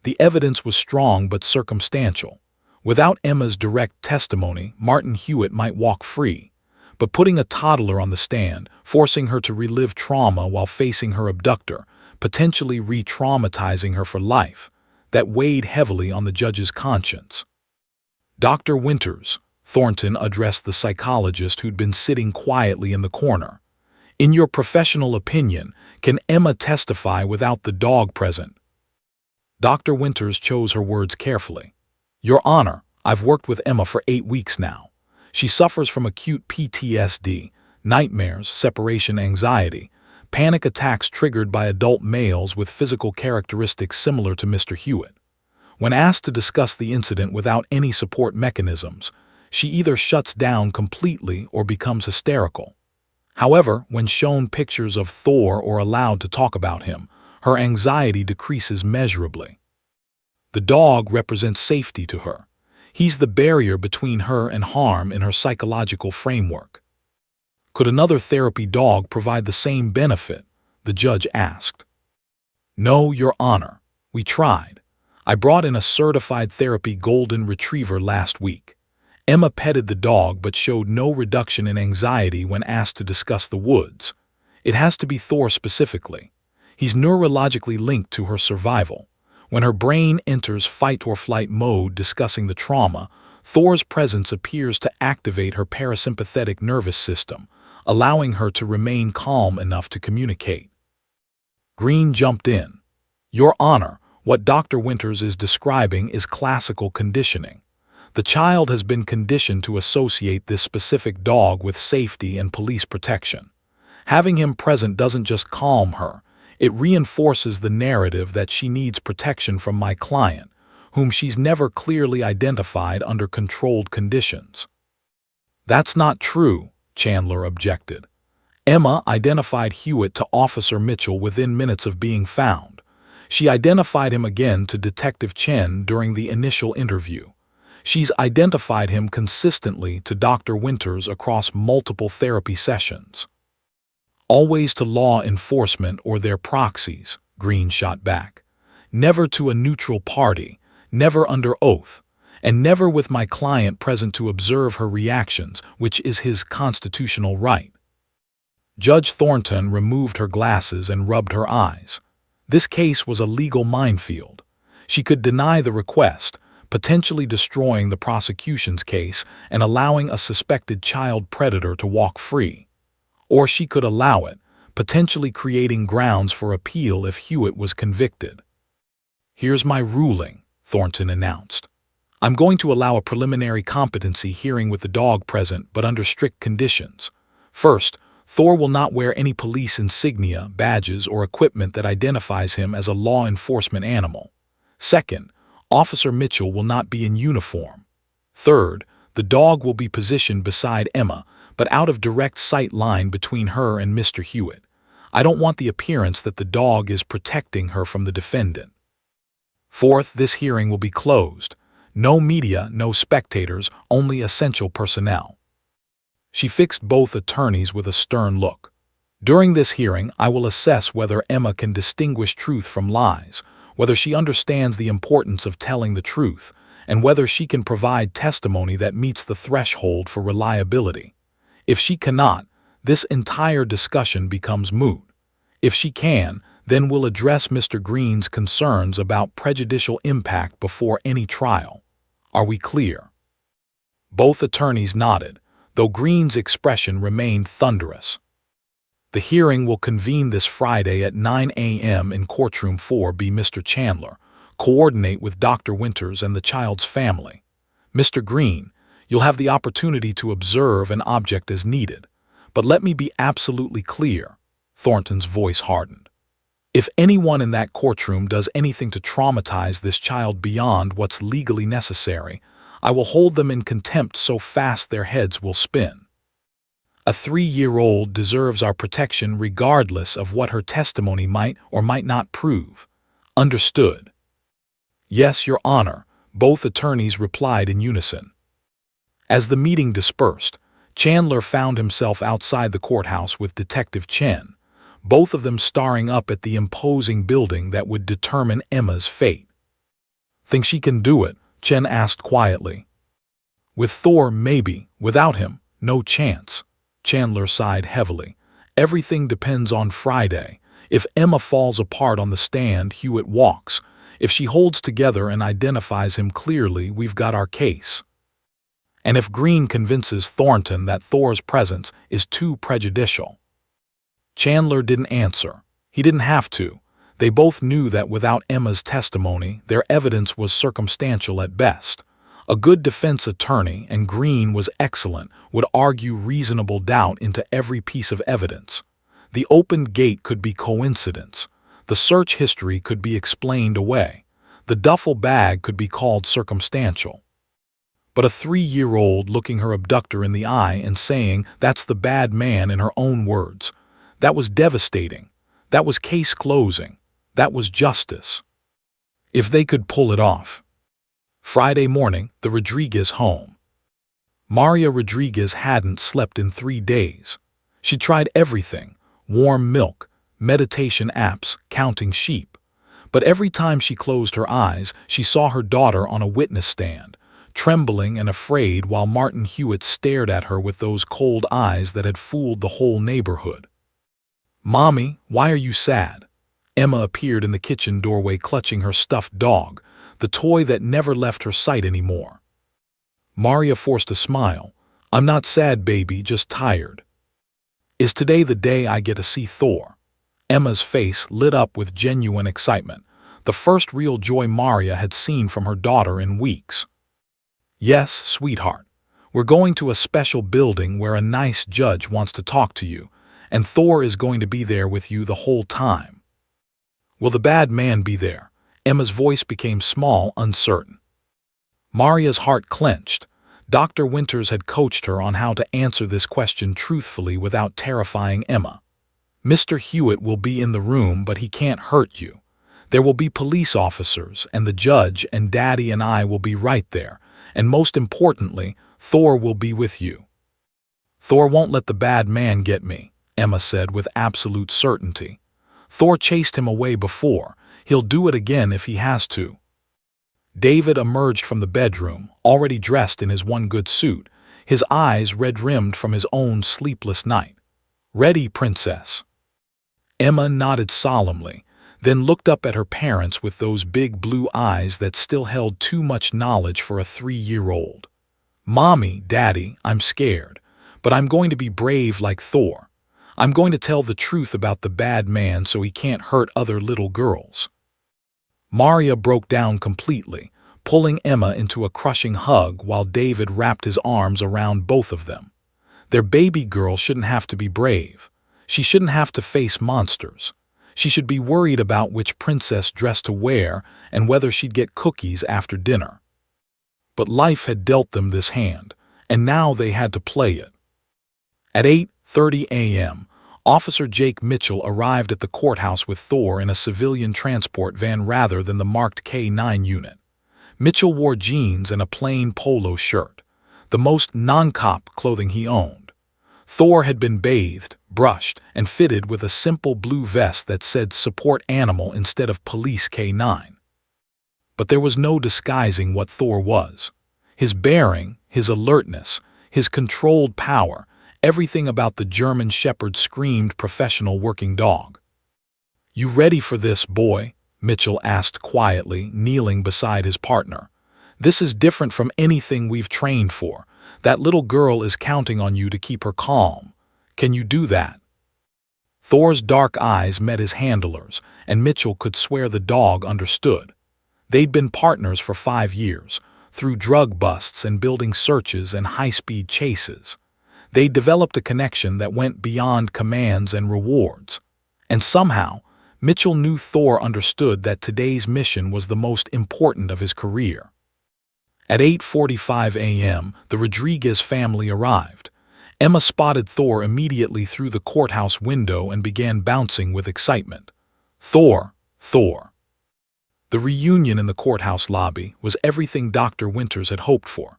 The evidence was strong but circumstantial. Without Emma's direct testimony, Martin Hewitt might walk free. But putting a toddler on the stand, forcing her to relive trauma while facing her abductor, potentially re-traumatizing her for life, that weighed heavily on the judge's conscience. "Dr. Winters," Thornton addressed the psychologist who'd been sitting quietly in the corner. In your professional opinion, can Emma testify without the dog present? Dr. Winters chose her words carefully. Your Honor, I've worked with Emma for 8 weeks now. She suffers from acute PTSD, nightmares, separation anxiety, panic attacks triggered by adult males with physical characteristics similar to Mr. Hewitt. When asked to discuss the incident without any support mechanisms, she either shuts down completely or becomes hysterical. However, when shown pictures of Thor or allowed to talk about him, her anxiety decreases measurably. The dog represents safety to her. He's the barrier between her and harm in her psychological framework. Could another therapy dog provide the same benefit? The judge asked. No, Your Honor. We tried. I brought in a certified therapy golden retriever last week. Emma petted the dog but showed no reduction in anxiety when asked to discuss the woods. It has to be Thor specifically. He's neurologically linked to her survival. When her brain enters fight-or-flight mode discussing the trauma, Thor's presence appears to activate her parasympathetic nervous system, allowing her to remain calm enough to communicate. Green jumped in. Your Honor, what Dr. Winters is describing is classical conditioning. The child has been conditioned to associate this specific dog with safety and police protection. Having him present doesn't just calm her, it reinforces the narrative that she needs protection from my client, whom she's never clearly identified under controlled conditions. That's not true, Chandler objected. Emma identified Hewitt to Officer Mitchell within minutes of being found. She identified him again to Detective Chen during the initial interview. She's identified him consistently to Dr. Winters across multiple therapy sessions. Always to law enforcement or their proxies, Green shot back. Never to a neutral party, never under oath, and never with my client present to observe her reactions, which is his constitutional right. Judge Thornton removed her glasses and rubbed her eyes. This case was a legal minefield. She could deny the request, potentially destroying the prosecution's case and allowing a suspected child predator to walk free. Or she could allow it, potentially creating grounds for appeal if Hewitt was convicted. Here's my ruling, Thornton announced. I'm going to allow a preliminary competency hearing with the dog present, but under strict conditions. First, Thor will not wear any police insignia, badges, or equipment that identifies him as a law enforcement animal. Second, Officer Mitchell will not be in uniform. Third, the dog will be positioned beside Emma, but out of direct sight line between her and Mr. Hewitt. I don't want the appearance that the dog is protecting her from the defendant. Fourth, this hearing will be closed. No media, no spectators, only essential personnel. She fixed both attorneys with a stern look. During this hearing, I will assess whether Emma can distinguish truth from lies, whether she understands the importance of telling the truth, and whether she can provide testimony that meets the threshold for reliability. If she cannot, this entire discussion becomes moot. If she can, then we'll address Mr. Green's concerns about prejudicial impact before any trial. Are we clear? Both attorneys nodded, though Green's expression remained thunderous. The hearing will convene this Friday at 9 a.m. in Courtroom 4B. Mr. Chandler, coordinate with Dr. Winters and the child's family. Mr. Green, you'll have the opportunity to observe an object as needed. But let me be absolutely clear, Thornton's voice hardened. If anyone in that courtroom does anything to traumatize this child beyond what's legally necessary, I will hold them in contempt so fast their heads will spin. A 3-year-old deserves our protection regardless of what her testimony might or might not prove. Understood? Yes, Your Honor, both attorneys replied in unison. As the meeting dispersed, Chandler found himself outside the courthouse with Detective Chen, both of them staring up at the imposing building that would determine Emma's fate. Think she can do it? Chen asked quietly. With Thor, maybe. Without him, no chance. Chandler sighed heavily. Everything depends on Friday. If Emma falls apart on the stand, Hewitt walks. If she holds together and identifies him clearly, we've got our case. And if Green convinces Thornton that Thor's presence is too prejudicial. Chandler didn't answer. He didn't have to. They both knew that without Emma's testimony, their evidence was circumstantial at best. A good defense attorney, and Green was excellent, would argue reasonable doubt into every piece of evidence. The opened gate could be coincidence. The search history could be explained away. The duffel bag could be called circumstantial. But a 3-year-old looking her abductor in the eye and saying, "That's the bad man," in her own words, that was devastating. That was case closing. That was justice. If they could pull it off. Friday morning, the Rodriguez home. Maria Rodriguez hadn't slept in 3 days. She tried everything: warm milk, meditation apps, counting sheep. But every time she closed her eyes, she saw her daughter on a witness stand, trembling and afraid, while Martin Hewitt stared at her with those cold eyes that had fooled the whole neighborhood. "Mommy, why are you sad?" Emma appeared in the kitchen doorway clutching her stuffed dog, the toy that never left her sight anymore. Maria forced a smile. "I'm not sad, baby, just tired." "Is today the day I get to see Thor?" Emma's face lit up with genuine excitement, the first real joy Maria had seen from her daughter in weeks. "Yes, sweetheart. We're going to a special building where a nice judge wants to talk to you, and Thor is going to be there with you the whole time." "Will the bad man be there?" Emma's voice became small, uncertain. Maria's heart clenched. Dr. Winters had coached her on how to answer this question truthfully without terrifying Emma. "Mr. Hewitt will be in the room, but he can't hurt you. There will be police officers, and the judge and Daddy and I will be right there, and most importantly, Thor will be with you." "Thor won't let the bad man get me," Emma said with absolute certainty. "Thor chased him away before. He'll do it again if he has to." David emerged from the bedroom, already dressed in his one good suit, his eyes red-rimmed from his own sleepless night. "Ready, princess?" Emma nodded solemnly, then looked up at her parents with those big blue eyes that still held too much knowledge for a 3-year-old. "Mommy, Daddy, I'm scared, but I'm going to be brave like Thor. I'm going to tell the truth about the bad man so he can't hurt other little girls." Maria broke down completely, pulling Emma into a crushing hug while David wrapped his arms around both of them. Their baby girl shouldn't have to be brave. She shouldn't have to face monsters. She should be worried about which princess dress to wear and whether she'd get cookies after dinner. But life had dealt them this hand, and now they had to play it. At 8:30 a.m., Officer Jake Mitchell arrived at the courthouse with Thor in a civilian transport van rather than the marked K-9 unit. Mitchell wore jeans and a plain polo shirt, the most non-cop clothing he owned. Thor had been bathed, brushed, and fitted with a simple blue vest that said "Support Animal" instead of Police K-9. But there was no disguising what Thor was. His bearing, his alertness, his controlled power, everything about the German Shepherd screamed professional working dog. "You ready for this, boy?" Mitchell asked quietly, kneeling beside his partner. "This is different from anything we've trained for. That little girl is counting on you to keep her calm. Can you do that?" Thor's dark eyes met his handler's, and Mitchell could swear the dog understood. They'd been partners for 5 years, through drug busts and building searches and high-speed chases. They developed a connection that went beyond commands and rewards. And somehow, Mitchell knew Thor understood that today's mission was the most important of his career. At 8:45 a.m., the Rodriguez family arrived. Emma spotted Thor immediately through the courthouse window and began bouncing with excitement. "Thor! Thor!" The reunion in the courthouse lobby was everything Dr. Winters had hoped for.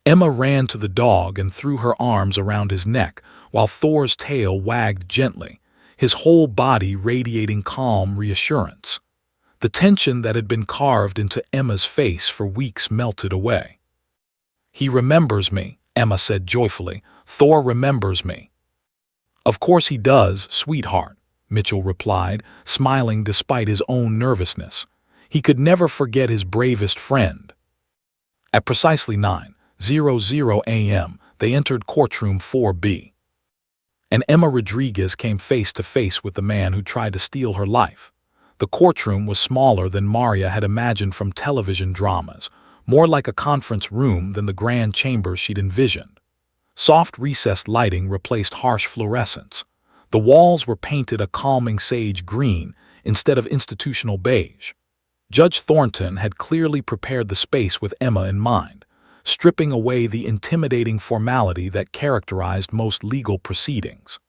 Emma ran to the dog and threw her arms around his neck while Thor's tail wagged gently, his whole body radiating calm reassurance. The tension that had been carved into Emma's face for weeks melted away. "He remembers me," Emma said joyfully. "Thor remembers me." "Of course he does, sweetheart," Mitchell replied, smiling despite his own nervousness. He could never forget his bravest friend. At precisely 9:00 11:00 a.m., they entered Courtroom 4B. And Emma Rodriguez came face to face with the man who tried to steal her life. The courtroom was smaller than Maria had imagined from television dramas, more like a conference room than the grand chambers she'd envisioned. Soft recessed lighting replaced harsh fluorescence. The walls were painted a calming sage green instead of institutional beige. Judge Thornton had clearly prepared the space with Emma in mind, stripping away the intimidating formality that characterized most legal proceedings.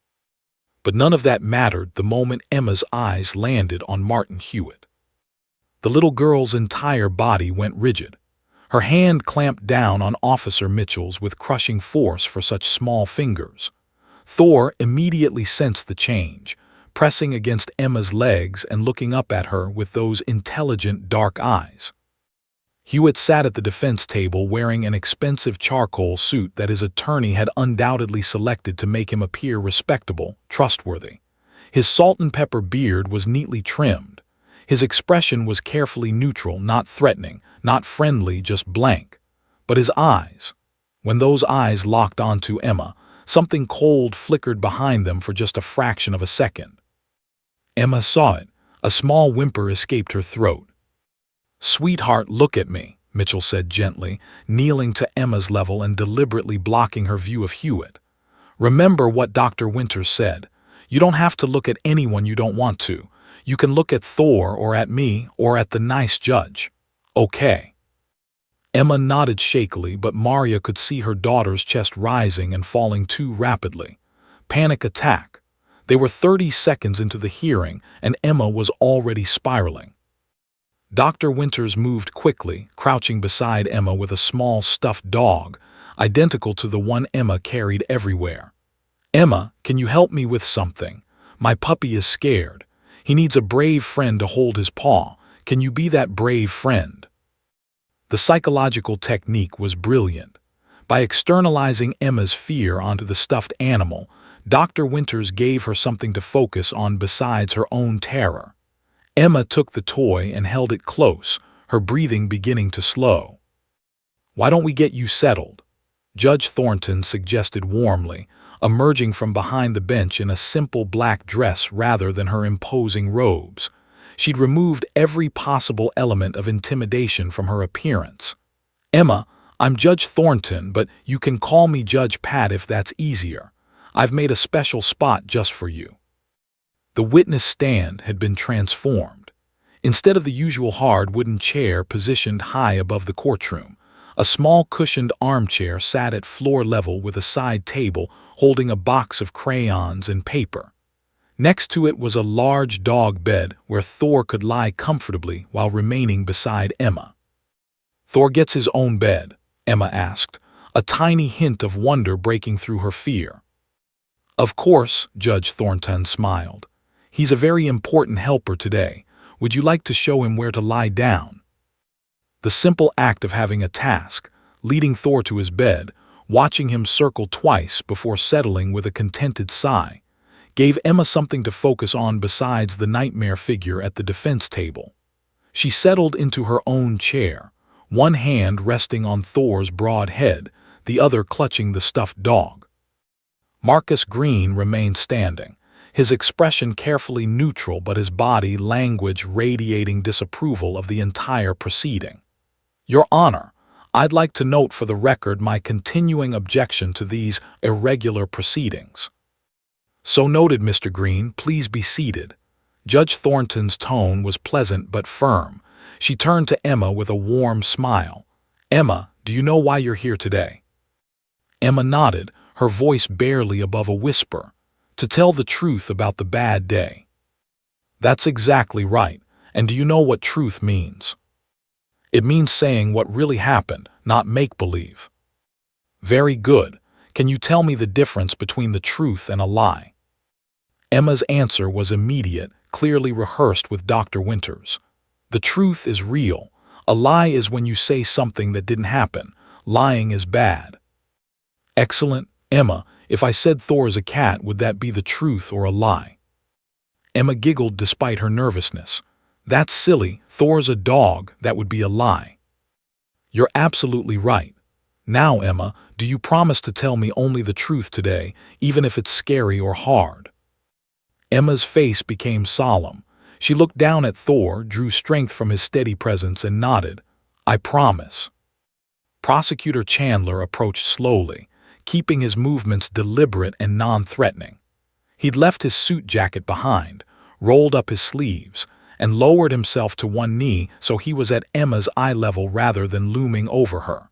But none of that mattered the moment Emma's eyes landed on Martin Hewitt. The little girl's entire body went rigid. Her hand clamped down on Officer Mitchell's with crushing force for such small fingers. Thor immediately sensed the change, pressing against Emma's legs and looking up at her with those intelligent dark eyes. Hewitt sat at the defense table wearing an expensive charcoal suit that his attorney had undoubtedly selected to make him appear respectable, trustworthy. His salt-and-pepper beard was neatly trimmed. His expression was carefully neutral, not threatening, not friendly, just blank. But his eyes, when those eyes locked onto Emma, something cold flickered behind them for just a fraction of a second. Emma saw it. A small whimper escaped her throat. "Sweetheart, look at me," Mitchell said gently, kneeling to Emma's level and deliberately blocking her view of Hewitt. "Remember what Dr. Winters said. You don't have to look at anyone you don't want to. You can look at Thor or at me or at the nice judge. Okay?" Emma nodded shakily, but Maria could see her daughter's chest rising and falling too rapidly. Panic attack. They were 30 seconds into the hearing, and Emma was already spiraling. Dr. Winters moved quickly, crouching beside Emma with a small stuffed dog, identical to the one Emma carried everywhere. "Emma, can you help me with something? My puppy is scared. He needs a brave friend to hold his paw. Can you be that brave friend?" The psychological technique was brilliant. By externalizing Emma's fear onto the stuffed animal, Dr. Winters gave her something to focus on besides her own terror. Emma took the toy and held it close, her breathing beginning to slow. "Why don't we get you settled?" Judge Thornton suggested warmly, emerging from behind the bench in a simple black dress rather than her imposing robes. She'd removed every possible element of intimidation from her appearance. "Emma, I'm Judge Thornton, but you can call me Judge Pat if that's easier. I've made a special spot just for you." The witness stand had been transformed. Instead of the usual hard wooden chair positioned high above the courtroom, a small cushioned armchair sat at floor level with a side table holding a box of crayons and paper. Next to it was a large dog bed where Thor could lie comfortably while remaining beside Emma. "Thor gets his own bed?" Emma asked, a tiny hint of wonder breaking through her fear. "Of course," Judge Thornton smiled. "He's a very important helper today. Would you like to show him where to lie down?" The simple act of having a task, leading Thor to his bed, watching him circle twice before settling with a contented sigh, gave Emma something to focus on besides the nightmare figure at the defense table. She settled into her own chair, one hand resting on Thor's broad head, the other clutching the stuffed dog. Marcus Green remained standing, his expression carefully neutral but his body language radiating disapproval of the entire proceeding. "Your Honor, I'd like to note for the record my continuing objection to these irregular proceedings." "So noted, Mr. Green. Please be seated." Judge Thornton's tone was pleasant but firm. She turned to Emma with a warm smile. "Emma, do you know why you're here today?" Emma nodded, her voice barely above a whisper. "To tell the truth about the bad day." "That's exactly right. And do you know what truth means?" "It means saying what really happened, not make-believe." "Very good. Can you tell me the difference between the truth and a lie?" Emma's answer was immediate, clearly rehearsed with Dr. Winters. "The truth is real. A lie is when you say something that didn't happen. Lying is bad." "Excellent. Emma, if I said Thor is a cat, would that be the truth or a lie?" Emma giggled despite her nervousness. "That's silly. Thor's a dog. That would be a lie." "You're absolutely right." Now, Emma, do you promise to tell me only the truth today, even if it's scary or hard? Emma's face became solemn. She looked down at Thor, drew strength from his steady presence, and nodded. I promise. Prosecutor Chandler approached slowly, keeping his movements deliberate and non-threatening. He'd left his suit jacket behind, rolled up his sleeves, and lowered himself to one knee so he was at Emma's eye level rather than looming over her.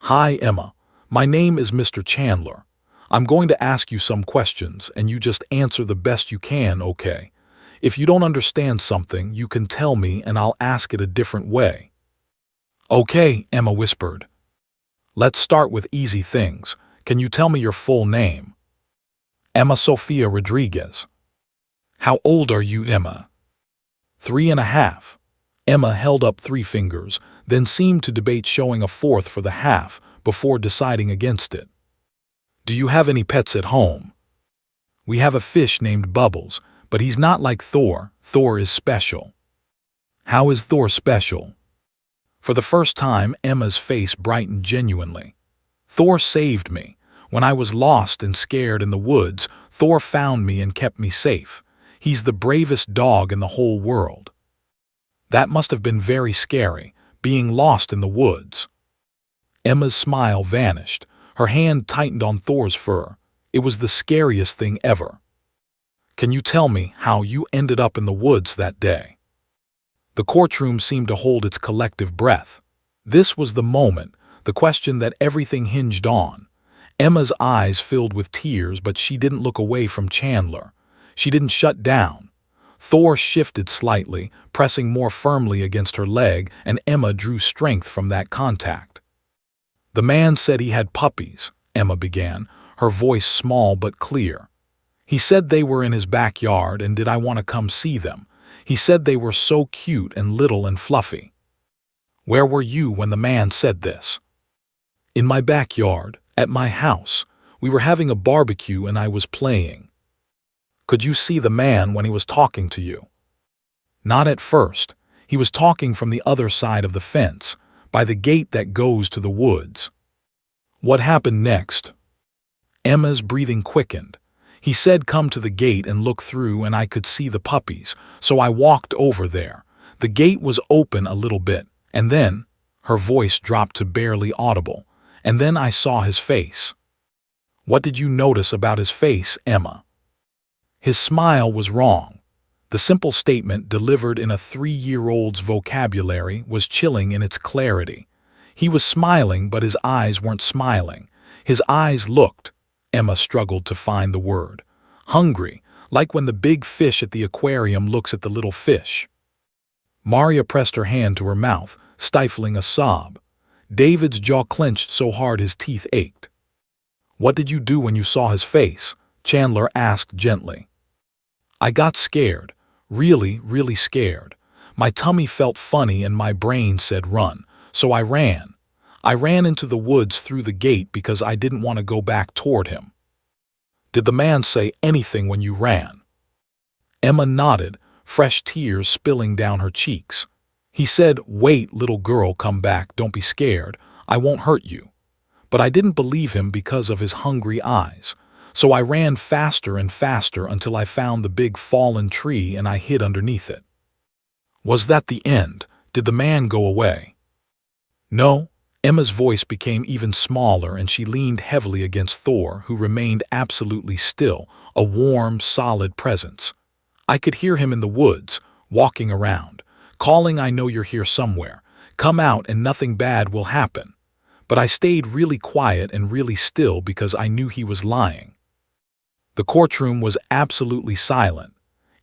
Hi, Emma. My name is Mr. Chandler. I'm going to ask you some questions, and you just answer the best you can, okay? If you don't understand something, you can tell me and I'll ask it a different way. Okay, Emma whispered. Let's start with easy things. Can you tell me your full name? Emma Sophia Rodriguez. How old are you, Emma? 3.5. Emma held up 3 fingers, then seemed to debate showing a fourth for the half before deciding against it. Do you have any pets at home? We have a fish named Bubbles, but he's not like Thor. Thor is special. How is Thor special? For the first time, Emma's face brightened genuinely. Thor saved me. When I was lost and scared in the woods, Thor found me and kept me safe. He's the bravest dog in the whole world. That must have been very scary, being lost in the woods. Emma's smile vanished. Her hand tightened on Thor's fur. It was the scariest thing ever. Can you tell me how you ended up in the woods that day? The courtroom seemed to hold its collective breath. This was the moment, the question that everything hinged on. Emma's eyes filled with tears, but she didn't look away from Chandler. She didn't shut down. Thor shifted slightly, pressing more firmly against her leg, and Emma drew strength from that contact. The man said he had puppies, Emma began, her voice small but clear. He said they were in his backyard, and did I want to come see them? He said they were so cute and little and fluffy. Where were you when the man said this? In my backyard, at my house. We were having a barbecue and I was playing. Could you see the man when he was talking to you? Not at first. He was talking from the other side of the fence, by the gate that goes to the woods. What happened next? Emma's breathing quickened. He said come to the gate and look through, and I could see the puppies, so I walked over there. The gate was open a little bit, and then, her voice dropped to barely audible, and then I saw his face. What did you notice about his face, Emma? His smile was wrong. The simple statement, delivered in a 3-year-old's vocabulary, was chilling in its clarity. He was smiling, but his eyes weren't smiling. His eyes looked, Emma struggled to find the word, hungry, like when the big fish at the aquarium looks at the little fish. Maria pressed her hand to her mouth, stifling a sob. David's jaw clenched so hard his teeth ached. What did you do when you saw his face? Chandler asked gently. I got scared, really, really scared. My tummy felt funny and my brain said run, so I ran. I ran into the woods through the gate because I didn't want to go back toward him. Did the man say anything when you ran? Emma nodded, fresh tears spilling down her cheeks. He said, wait, little girl, come back, don't be scared, I won't hurt you. But I didn't believe him because of his hungry eyes. So I ran faster and faster until I found the big fallen tree and I hid underneath it. Was that the end? Did the man go away? No. Emma's voice became even smaller and she leaned heavily against Thor, who remained absolutely still, a warm, solid presence. I could hear him in the woods, walking around, calling, I know you're here somewhere. Come out and nothing bad will happen. But I stayed really quiet and really still because I knew he was lying. The courtroom was absolutely silent.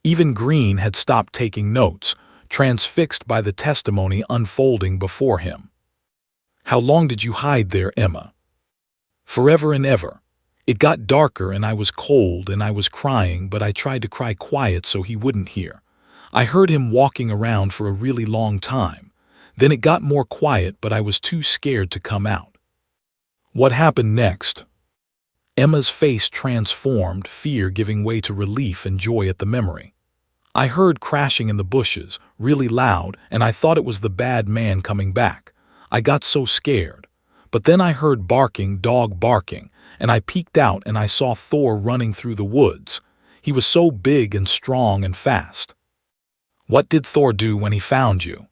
Even Green had stopped taking notes, transfixed by the testimony unfolding before him. How long did you hide there, Emma? Forever and ever. It got darker and I was cold and I was crying, but I tried to cry quiet so he wouldn't hear. I heard him walking around for a really long time. Then it got more quiet, but I was too scared to come out. What happened next? Emma's face transformed, fear giving way to relief and joy at the memory. I heard crashing in the bushes, really loud, and I thought it was the bad man coming back. I got so scared. But then I heard barking, dog barking, and I peeked out and I saw Thor running through the woods. He was so big and strong and fast. What did Thor do when he found you?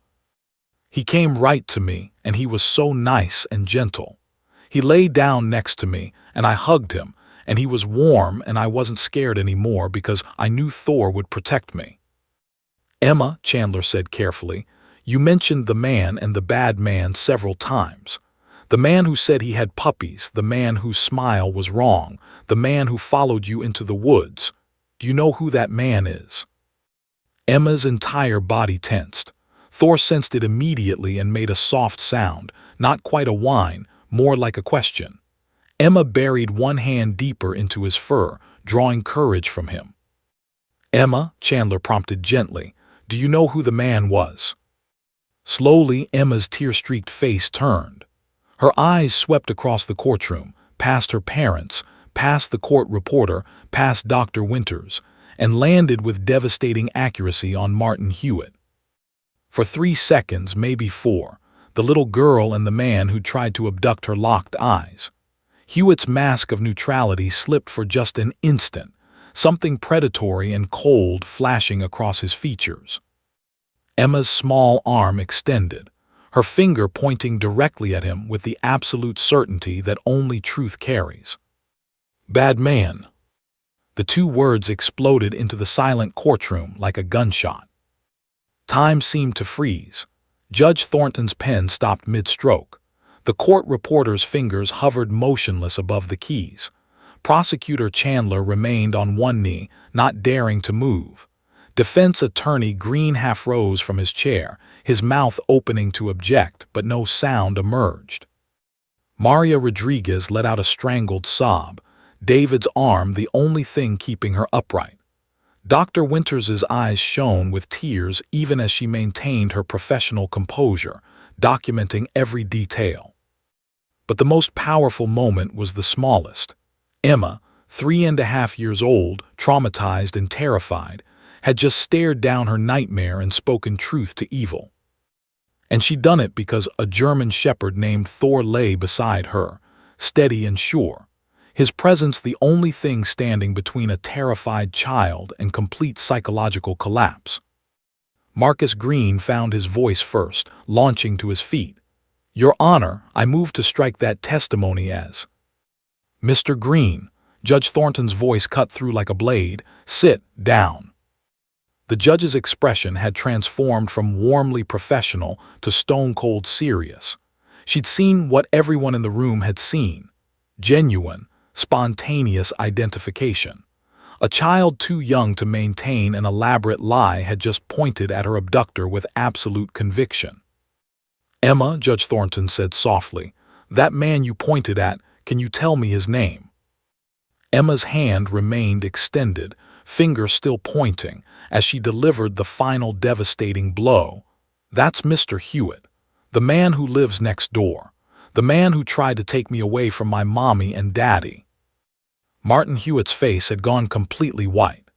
He came right to me, and he was so nice and gentle. He lay down next to me, and I hugged him, and he was warm, and I wasn't scared anymore because I knew Thor would protect me. Emma, Chandler said carefully, you mentioned the man and the bad man several times. The man who said he had puppies, the man whose smile was wrong, the man who followed you into the woods. Do you know who that man is? Emma's entire body tensed. Thor sensed it immediately and made a soft sound, not quite a whine, more like a question. Emma buried one hand deeper into his fur, drawing courage from him. Emma, Chandler prompted gently, do you know who the man was? Slowly, Emma's tear-streaked face turned. Her eyes swept across the courtroom, past her parents, past the court reporter, past Dr. Winters, and landed with devastating accuracy on Martin Hewitt. For 3 seconds, maybe 4, the little girl and the man who tried to abduct her locked eyes. Hewitt's mask of neutrality slipped for just an instant, something predatory and cold flashing across his features. Emma's small arm extended, her finger pointing directly at him with the absolute certainty that only truth carries. Bad man. The 2 words exploded into the silent courtroom like a gunshot. Time seemed to freeze. Judge Thornton's pen stopped mid-stroke. The court reporter's fingers hovered motionless above the keys. Prosecutor Chandler remained on one knee, not daring to move. Defense attorney Green half rose from his chair, his mouth opening to object, but no sound emerged. Maria Rodriguez let out a strangled sob, David's arm the only thing keeping her upright. Dr. Winters's eyes shone with tears even as she maintained her professional composure, documenting every detail. But the most powerful moment was the smallest. Emma, 3.5 years old, traumatized and terrified, had just stared down her nightmare and spoken truth to evil. And she'd done it because a German shepherd named Thor lay beside her, steady and sure, his presence the only thing standing between a terrified child and complete psychological collapse. Marcus Green found his voice first, launching to his feet. Your Honor, I move to strike that testimony as. Mr. Green, Judge Thornton's voice cut through like a blade, sit down. The judge's expression had transformed from warmly professional to stone-cold serious. She'd seen what everyone in the room had seen. Genuine, spontaneous identification. A child too young to maintain an elaborate lie had just pointed at her abductor with absolute conviction. Emma, Judge Thornton said softly, that man you pointed at, can you tell me his name? Emma's hand remained extended, finger still pointing, as she delivered the final devastating blow. That's Mr. Hewitt, the man who lives next door, the man who tried to take me away from my mommy and daddy. Martin Hewitt's face had gone completely white.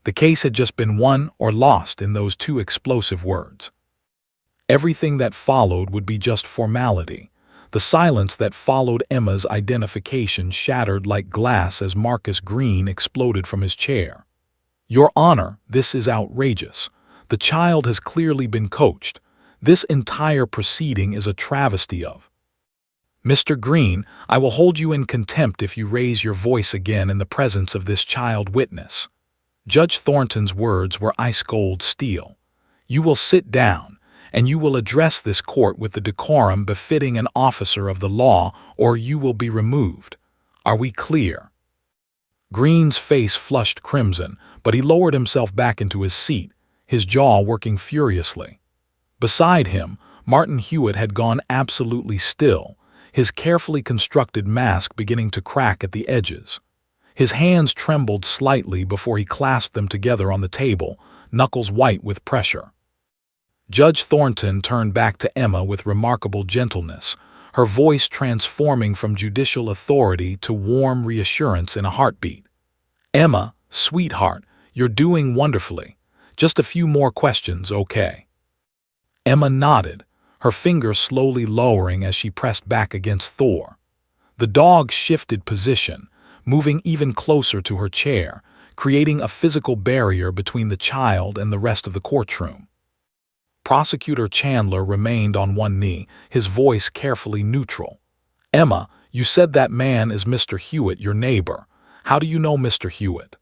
The case had just been won or lost in those 2 explosive words. Everything that followed would be just formality. The silence that followed Emma's identification shattered like glass as Marcus Green exploded from his chair. Your Honor, this is outrageous. The child has clearly been coached. This entire proceeding is a travesty of. Mr. Green, I will hold you in contempt if you raise your voice again in the presence of this child witness. Judge Thornton's words were ice-cold steel. You will sit down, and you will address this court with the decorum befitting an officer of the law, or you will be removed. Are we clear? Green's face flushed crimson, but he lowered himself back into his seat, his jaw working furiously. Beside him, Martin Hewitt had gone absolutely still, his carefully constructed mask beginning to crack at the edges. His hands trembled slightly before he clasped them together on the table, knuckles white with pressure. Judge Thornton turned back to Emma with remarkable gentleness, her voice transforming from judicial authority to warm reassurance in a heartbeat. Emma, sweetheart, you're doing wonderfully. Just a few more questions, okay? Emma nodded, her finger slowly lowering as she pressed back against Thor. The dog shifted position, moving even closer to her chair, creating a physical barrier between the child and the rest of the courtroom. Prosecutor Chandler remained on one knee, his voice carefully neutral. "Emma, you said that man is Mr. Hewitt, your neighbor. How do you know Mr. Hewitt?"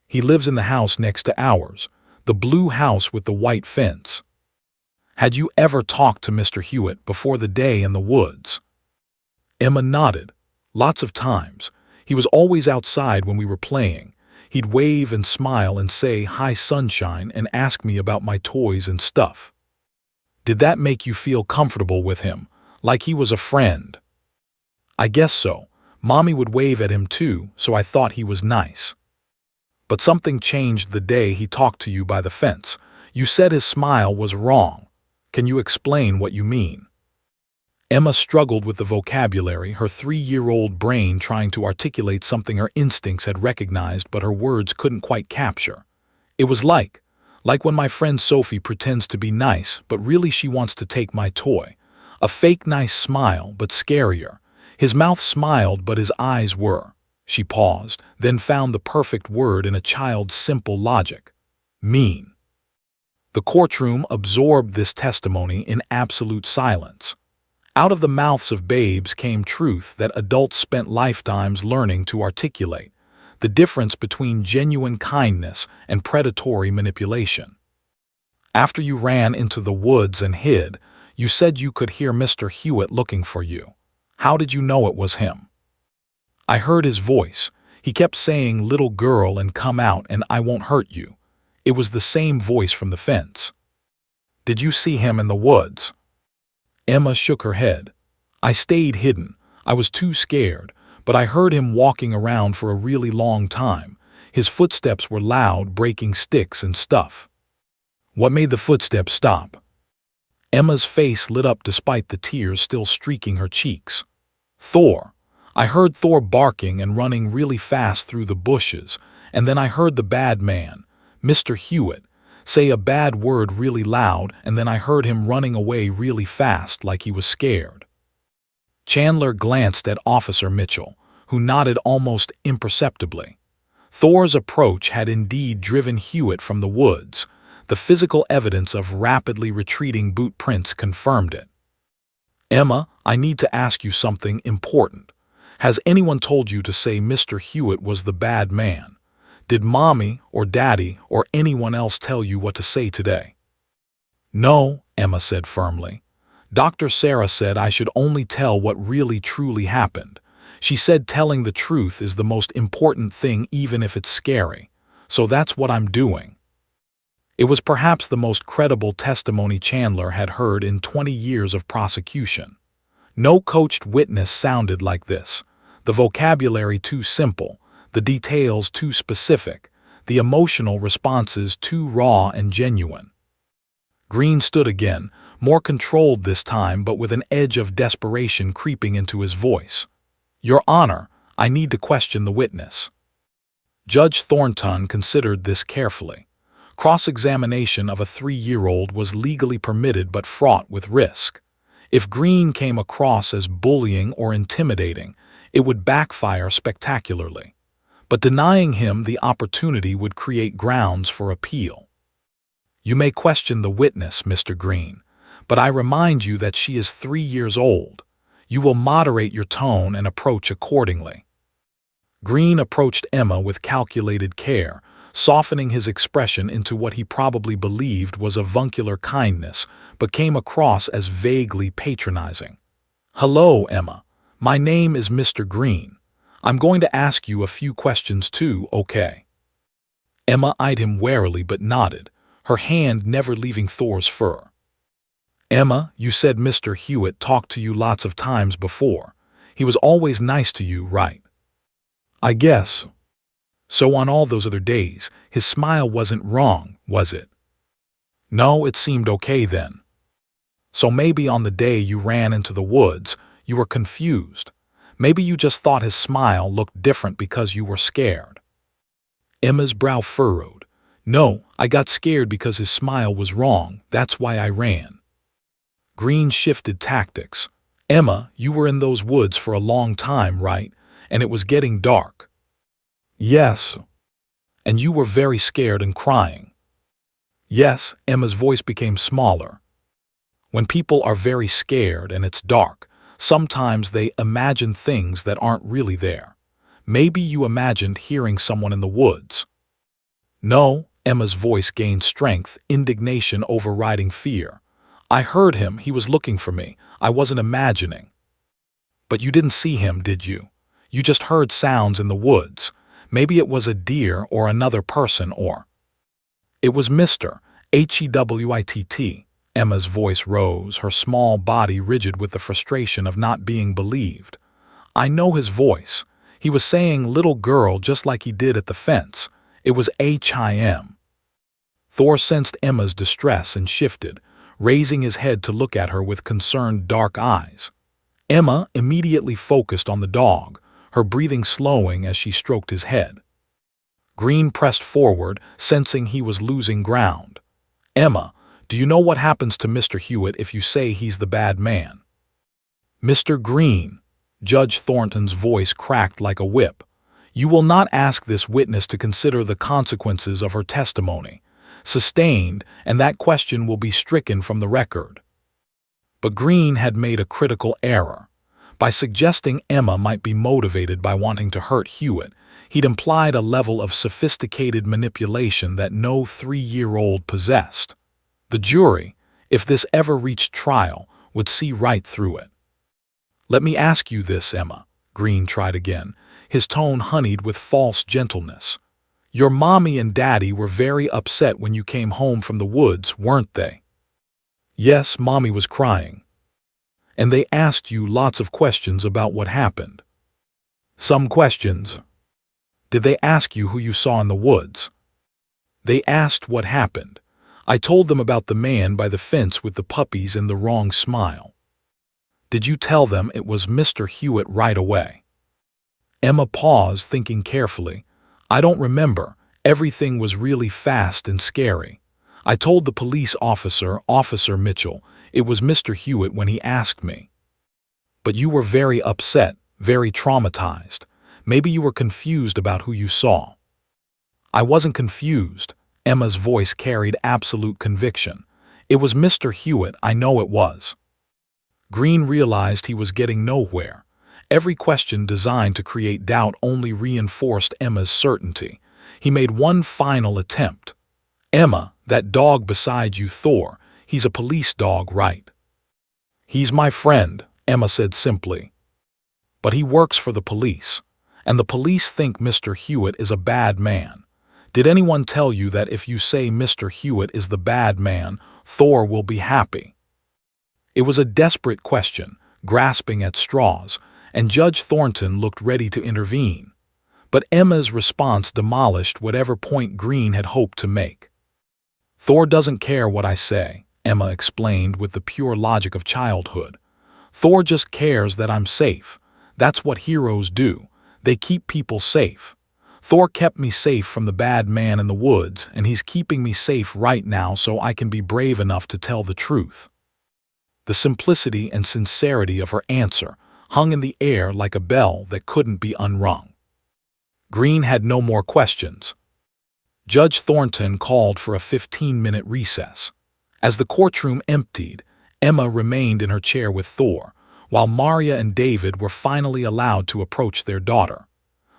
"He lives in the house next to ours, the blue house with the white fence." "Had you ever talked to Mr. Hewitt before the day in the woods?" Emma nodded. "Lots of times. He was always outside when we were playing. He'd wave and smile and say, 'Hi, sunshine,' and ask me about my toys and stuff." "Did that make you feel comfortable with him, like he was a friend?" "I guess so. Mommy would wave at him too, so I thought he was nice." "But something changed the day he talked to you by the fence. You said his smile was wrong. Can you explain what you mean?" Emma struggled with the vocabulary, her 3-year-old brain trying to articulate something her instincts had recognized but her words couldn't quite capture. "It was like when my friend Sophie pretends to be nice, but really she wants to take my toy. A fake nice smile, but scarier. His mouth smiled, but his eyes were." She paused, then found the perfect word in a child's simple logic: mean. The courtroom absorbed this testimony in absolute silence. Out of the mouths of babes came truth that adults spent lifetimes learning to articulate: the difference between genuine kindness and predatory manipulation. "After you ran into the woods and hid, you said you could hear Mr. Hewitt looking for you. How did you know it was him?" "I heard his voice. He kept saying, 'Little girl,' and 'Come out and I won't hurt you.' It was the same voice from the fence." "Did you see him in the woods?" Emma shook her head. "I stayed hidden. I was too scared, but I heard him walking around for a really long time. His footsteps were loud, breaking sticks and stuff." "What made the footsteps stop?" Emma's face lit up despite the tears still streaking her cheeks. "Thor. I heard Thor barking and running really fast through the bushes, and then I heard the bad man, Mr. Hewitt, say a bad word really loud, and then I heard him running away really fast like he was scared." Chandler glanced at Officer Mitchell, who nodded almost imperceptibly. Thor's approach had indeed driven Hewitt from the woods. The physical evidence of rapidly retreating boot prints confirmed it. "Emma, I need to ask you something important. Has anyone told you to say Mr. Hewitt was the bad man? Did Mommy or Daddy or anyone else tell you what to say today?" "No," Emma said firmly. "Dr. Sarah said I should only tell what really truly happened. She said telling the truth is the most important thing even if it's scary. So that's what I'm doing." It was perhaps the most credible testimony Chandler had heard in 20 years of prosecution. No coached witness sounded like this. The vocabulary too simple, the details too specific, the emotional responses too raw and genuine. Green stood again, more controlled this time but with an edge of desperation creeping into his voice. "Your Honor, I need to question the witness." Judge Thornton considered this carefully. Cross-examination of a 3-year-old was legally permitted but fraught with risk. If Green came across as bullying or intimidating, it would backfire spectacularly. But denying him the opportunity would create grounds for appeal. "You may question the witness, Mr. Green, but I remind you that she is 3 years old. You will moderate your tone and approach accordingly." Green approached Emma with calculated care, softening his expression into what he probably believed was avuncular kindness, but came across as vaguely patronizing. "Hello, Emma. My name is Mr. Green. I'm going to ask you a few questions too, okay?" Emma eyed him warily but nodded, her hand never leaving Thor's fur. "Emma, you said Mr. Hewitt talked to you lots of times before. He was always nice to you, right?" "I guess. So on all those other days, his smile wasn't wrong, was it?" "No, it seemed okay then." "So maybe on the day you ran into the woods, you were confused. Maybe you just thought his smile looked different because you were scared." Emma's brow furrowed. "No, I got scared because his smile was wrong. That's why I ran." Green shifted tactics. Emma, you were in those woods for a long time, right? And it was getting dark. Yes. And you were very scared and crying. Yes, Emma's voice became smaller. When people are very scared and it's dark, sometimes they imagine things that aren't really there. Maybe you imagined hearing someone in the woods. No, Emma's voice gained strength, indignation overriding fear. I heard him, he was looking for me. I wasn't imagining. But you didn't see him, did you? You just heard sounds in the woods. Maybe it was a deer or another person or... It was Mr. Hewitt. Emma's voice rose, her small body rigid with the frustration of not being believed. I know his voice. He was saying little girl just like he did at the fence. It was him. Thor sensed Emma's distress and shifted, raising his head to look at her with concerned dark eyes. Emma immediately focused on the dog, her breathing slowing as she stroked his head. Green pressed forward, sensing he was losing ground. Emma, do you know what happens to Mr. Hewitt if you say he's the bad man? Mr. Green, Judge Thornton's voice cracked like a whip. You will not ask this witness to consider the consequences of her testimony. Sustained, and that question will be stricken from the record. But Green had made a critical error. By suggesting Emma might be motivated by wanting to hurt Hewitt, he'd implied a level of sophisticated manipulation that no 3-year-old possessed. The jury, if this ever reached trial, would see right through it. Let me ask you this, Emma, Green tried again, his tone honeyed with false gentleness. Your mommy and daddy were very upset when you came home from the woods, weren't they? Yes, mommy was crying. And they asked you lots of questions about what happened. Some questions. Did they ask you who you saw in the woods? They asked what happened. I told them about the man by the fence with the puppies and the wrong smile. Did you tell them it was Mr. Hewitt right away? Emma paused, thinking carefully. I don't remember. Everything was really fast and scary. I told the police officer, Officer Mitchell, it was Mr. Hewitt when he asked me. But you were very upset, very traumatized. Maybe you were confused about who you saw. I wasn't confused. Emma's voice carried absolute conviction. It was Mr. Hewitt, I know it was. Green realized he was getting nowhere. Every question designed to create doubt only reinforced Emma's certainty. He made one final attempt. Emma, that dog beside you, Thor, he's a police dog, right? He's my friend, Emma said simply. But he works for the police, and the police think Mr. Hewitt is a bad man. Did anyone tell you that if you say Mr. Hewitt is the bad man, Thor will be happy? It was a desperate question, grasping at straws, and Judge Thornton looked ready to intervene. But Emma's response demolished whatever point Green had hoped to make. Thor doesn't care what I say, Emma explained with the pure logic of childhood. Thor just cares that I'm safe. That's what heroes do. They keep people safe. Thor kept me safe from the bad man in the woods, and he's keeping me safe right now so I can be brave enough to tell the truth. The simplicity and sincerity of her answer hung in the air like a bell that couldn't be unrung. Green had no more questions. Judge Thornton called for a 15-minute recess. As the courtroom emptied, Emma remained in her chair with Thor, while Maria and David were finally allowed to approach their daughter.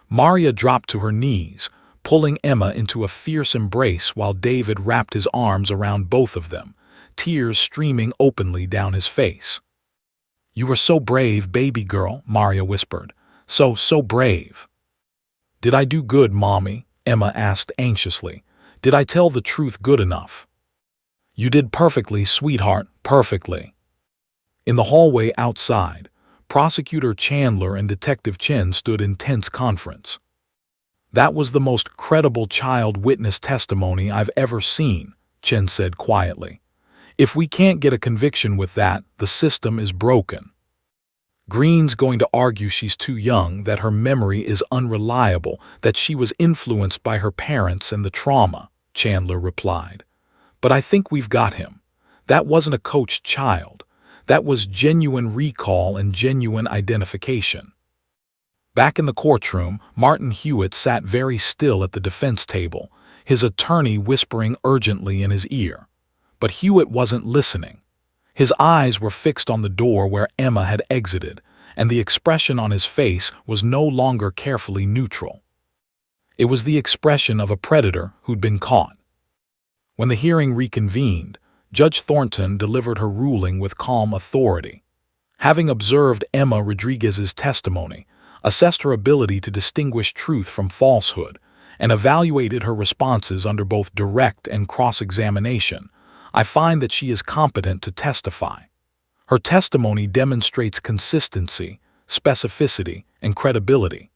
Maria dropped to her knees, pulling Emma into a fierce embrace while David wrapped his arms around both of them, tears streaming openly down his face. You were so brave, baby girl, Maria whispered. So brave. Did I do good, Mommy? Emma asked anxiously. Did I tell the truth good enough? You did perfectly, sweetheart, perfectly. In the hallway outside, Prosecutor Chandler and Detective Chen stood in tense conference. That was the most credible child witness testimony I've ever seen, Chen said quietly. If we can't get a conviction with that, the system is broken. Green's going to argue she's too young, that her memory is unreliable, that she was influenced by her parents and the trauma, Chandler replied. But I think we've got him. That wasn't a coached child. That was genuine recall and genuine identification. Back in the courtroom, Martin Hewitt sat very still at the defense table, his attorney whispering urgently in his ear. But Hewitt wasn't listening. His eyes were fixed on the door where Emma had exited, and the expression on his face was no longer carefully neutral. It was the expression of a predator who'd been caught. When the hearing reconvened, Judge Thornton delivered her ruling with calm authority. Having observed Emma Rodriguez's testimony, assessed her ability to distinguish truth from falsehood, and evaluated her responses under both direct and cross-examination, I find that she is competent to testify. Her testimony demonstrates consistency, specificity, and credibility.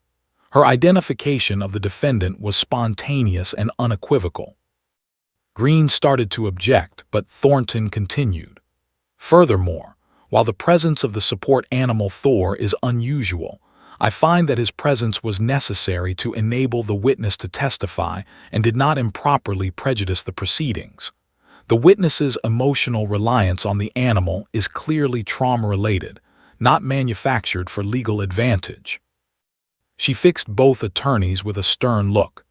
Her identification of the defendant was spontaneous and unequivocal. Green started to object, but Thornton continued. Furthermore, while the presence of the support animal Thor is unusual, I find that his presence was necessary to enable the witness to testify and did not improperly prejudice the proceedings. The witness's emotional reliance on the animal is clearly trauma-related, not manufactured for legal advantage. She fixed both attorneys with a stern look.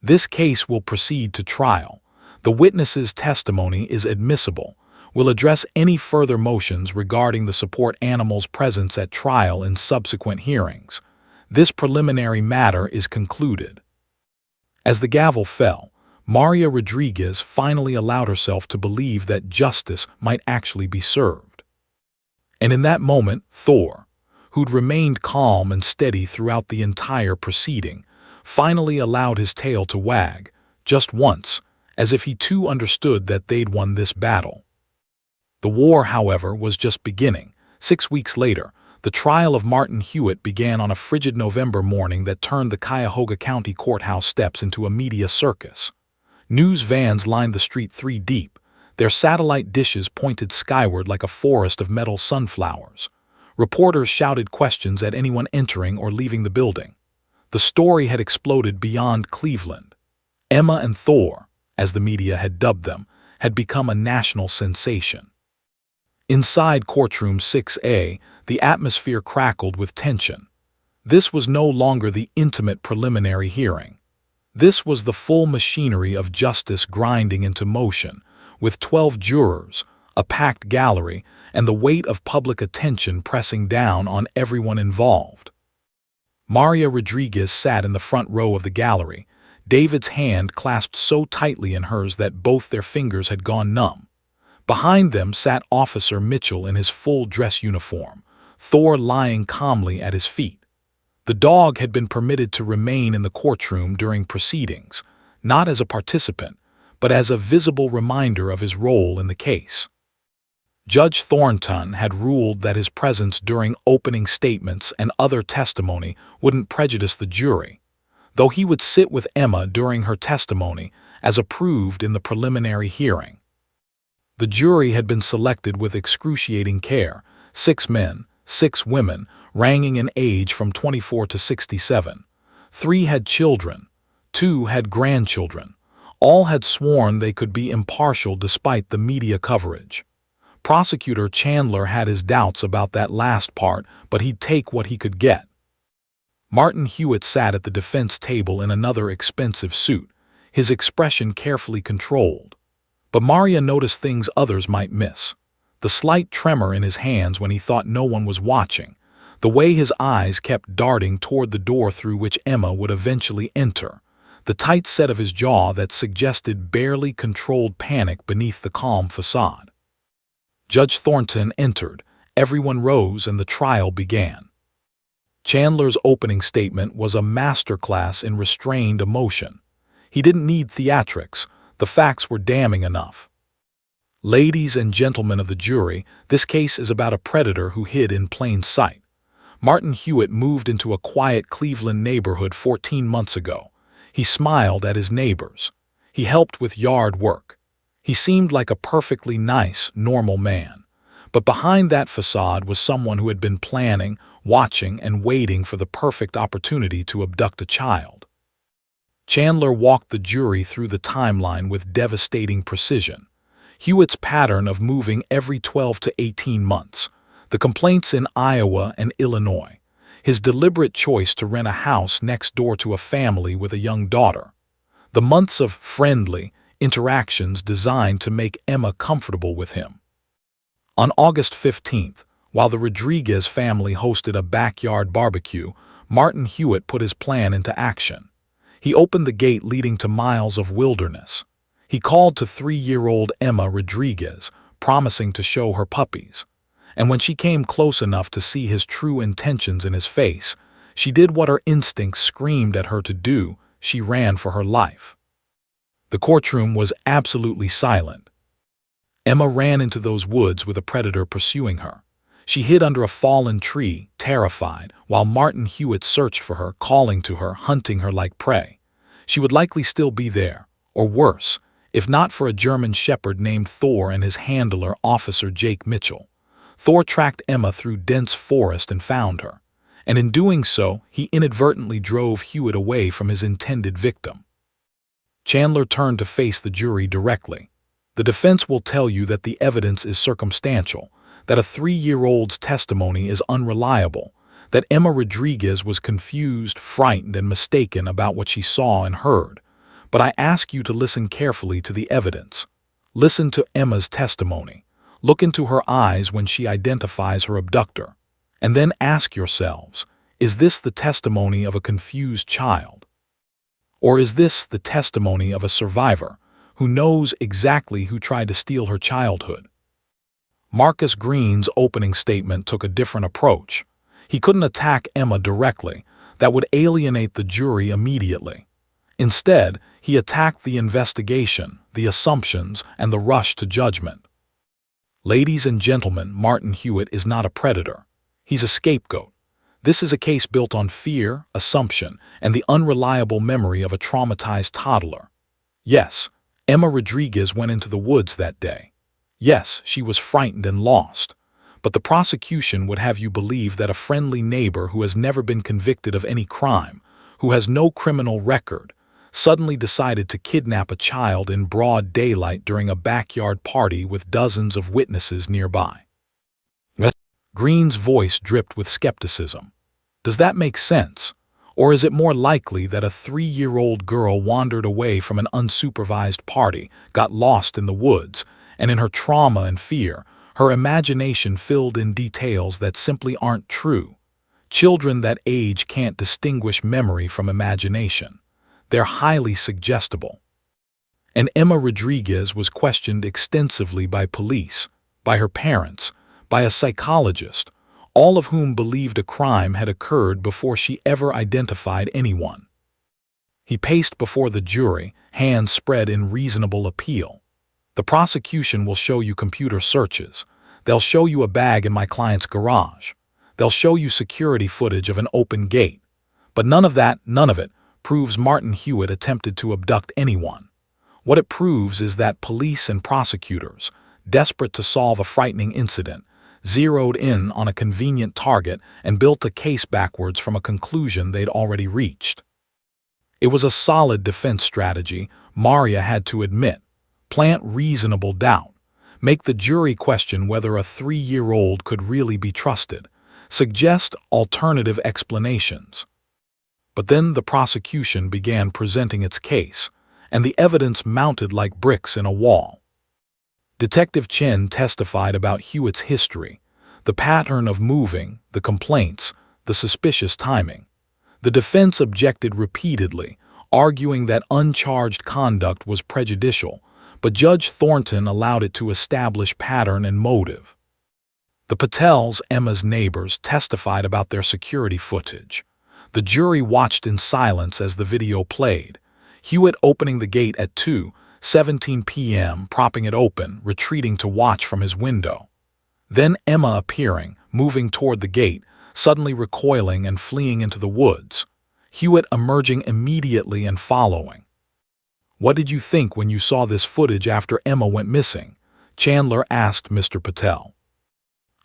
This case will proceed to trial. The witness's testimony is admissible. We'll address any further motions regarding the support animal's presence at trial in subsequent hearings. This preliminary matter is concluded. As the gavel fell, Maria Rodriguez finally allowed herself to believe that justice might actually be served. And in that moment, Thor, who'd remained calm and steady throughout the entire proceeding, finally allowed his tail to wag, just once, as if he too understood that they'd won this battle. The war, however, was just beginning. 6 weeks later, the trial of Martin Hewitt began on a frigid November morning that turned the Cuyahoga County Courthouse steps into a media circus. News vans lined the street 3 deep, their satellite dishes pointed skyward like a forest of metal sunflowers. Reporters shouted questions at anyone entering or leaving the building. The story had exploded beyond Cleveland. Emma and Thor, as the media had dubbed them, had become a national sensation. Inside Courtroom 6A, the atmosphere crackled with tension. This was no longer the intimate preliminary hearing. This was the full machinery of justice grinding into motion, with 12 jurors, a packed gallery, and the weight of public attention pressing down on everyone involved. Maria Rodriguez sat in the front row of the gallery, David's hand clasped so tightly in hers that both their fingers had gone numb. Behind them sat Officer Mitchell in his full dress uniform, Thor lying calmly at his feet. The dog had been permitted to remain in the courtroom during proceedings, not as a participant, but as a visible reminder of his role in the case. Judge Thornton had ruled that his presence during opening statements and other testimony wouldn't prejudice the jury, though he would sit with Emma during her testimony as approved in the preliminary hearing. The jury had been selected with excruciating care, 6 men, 6 women, ranging in age from 24 to 67. 3 had children, 2 had grandchildren. All had sworn they could be impartial despite the media coverage. Prosecutor Chandler had his doubts about that last part, but he'd take what he could get. Martin Hewitt sat at the defense table in another expensive suit, his expression carefully controlled. But Maria noticed things others might miss. The slight tremor in his hands when he thought no one was watching, the way his eyes kept darting toward the door through which Emma would eventually enter, the tight set of his jaw that suggested barely controlled panic beneath the calm facade. Judge Thornton entered, everyone rose, and the trial began. Chandler's opening statement was a masterclass in restrained emotion. He didn't need theatrics. The facts were damning enough. Ladies and gentlemen of the jury, this case is about a predator who hid in plain sight. Martin Hewitt moved into a quiet Cleveland neighborhood 14 months ago. He smiled at his neighbors. He helped with yard work. He seemed like a perfectly nice, normal man. But behind that facade was someone who had been planning, watching, and waiting for the perfect opportunity to abduct a child. Chandler walked the jury through the timeline with devastating precision. Hewitt's pattern of moving every 12 to 18 months, the complaints in Iowa and Illinois, his deliberate choice to rent a house next door to a family with a young daughter, the months of friendly interactions designed to make Emma comfortable with him. On August 15th, while the Rodriguez family hosted a backyard barbecue, Martin Hewitt put his plan into action. He opened the gate leading to miles of wilderness. He called to 3-year-old Emma Rodriguez, promising to show her puppies. And when she came close enough to see his true intentions in his face, she did what her instincts screamed at her to do. She ran for her life. The courtroom was absolutely silent. Emma ran into those woods with a predator pursuing her. She hid under a fallen tree, terrified, while Martin Hewitt searched for her, calling to her, hunting her like prey. She would likely still be there, or worse, if not for a German shepherd named Thor and his handler, Officer Jake Mitchell. Thor tracked Emma through dense forest and found her, and in doing so, he inadvertently drove Hewitt away from his intended victim. Chandler turned to face the jury directly. The defense will tell you that the evidence is circumstantial, that a 3-year-old's testimony is unreliable, that Emma Rodriguez was confused, frightened, and mistaken about what she saw and heard. But I ask you to listen carefully to the evidence. Listen to Emma's testimony. Look into her eyes when she identifies her abductor. And then ask yourselves, is this the testimony of a confused child? Or is this the testimony of a survivor who knows exactly who tried to steal her childhood? Marcus Green's opening statement took a different approach. He couldn't attack Emma directly. That would alienate the jury immediately. Instead, he attacked the investigation, the assumptions, and the rush to judgment. Ladies and gentlemen, Martin Hewitt is not a predator. He's a scapegoat. This is a case built on fear, assumption, and the unreliable memory of a traumatized toddler. Yes, Emma Rodriguez went into the woods that day. Yes, she was frightened and lost. But the prosecution would have you believe that a friendly neighbor who has never been convicted of any crime, who has no criminal record, suddenly decided to kidnap a child in broad daylight during a backyard party with dozens of witnesses nearby. Green's voice dripped with skepticism. Does that make sense? Or is it more likely that a 3-year-old girl wandered away from an unsupervised party, got lost in the woods, and in her trauma and fear, her imagination filled in details that simply aren't true? Children that age can't distinguish memory from imagination. They're highly suggestible. And Emma Rodriguez was questioned extensively by police, by her parents, by a psychologist, all of whom believed a crime had occurred before she ever identified anyone. He paced before the jury, hands spread in reasonable appeal. The prosecution will show you computer searches. They'll show you a bag in my client's garage. They'll show you security footage of an open gate. But none of it, proves Martin Hewitt attempted to abduct anyone. What it proves is that police and prosecutors, desperate to solve a frightening incident, zeroed in on a convenient target and built a case backwards from a conclusion they'd already reached. It was a solid defense strategy, Maria had to admit. Plant reasonable doubt. Make the jury question whether a 3-year-old could really be trusted. Suggest alternative explanations. But then the prosecution began presenting its case, and the evidence mounted like bricks in a wall. Detective Chen testified about Hewitt's history, the pattern of moving, the complaints, the suspicious timing. The defense objected repeatedly, arguing that uncharged conduct was prejudicial, but Judge Thornton allowed it to establish pattern and motive. The Patels, Emma's neighbors, testified about their security footage. The jury watched in silence as the video played. Hewitt opening the gate at 2:17 p.m., propping it open, retreating to watch from his window. Then Emma appearing, moving toward the gate, suddenly recoiling and fleeing into the woods. Hewitt emerging immediately and following. What did you think when you saw this footage after Emma went missing? Chandler asked Mr. Patel.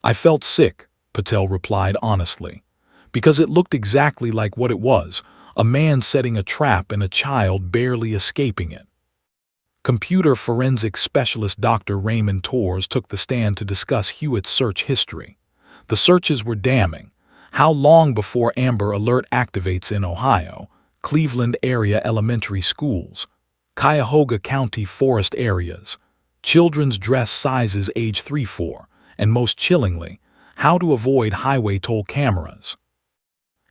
I felt sick, Patel replied honestly, because it looked exactly like what it was, a man setting a trap and a child barely escaping it. Computer forensics specialist Dr. Raymond Torres took the stand to discuss Hewitt's search history. The searches were damning. How long before Amber Alert activates in Ohio, Cleveland area elementary schools, Cuyahoga County forest areas, children's dress sizes age 3-4, and most chillingly, how to avoid highway toll cameras.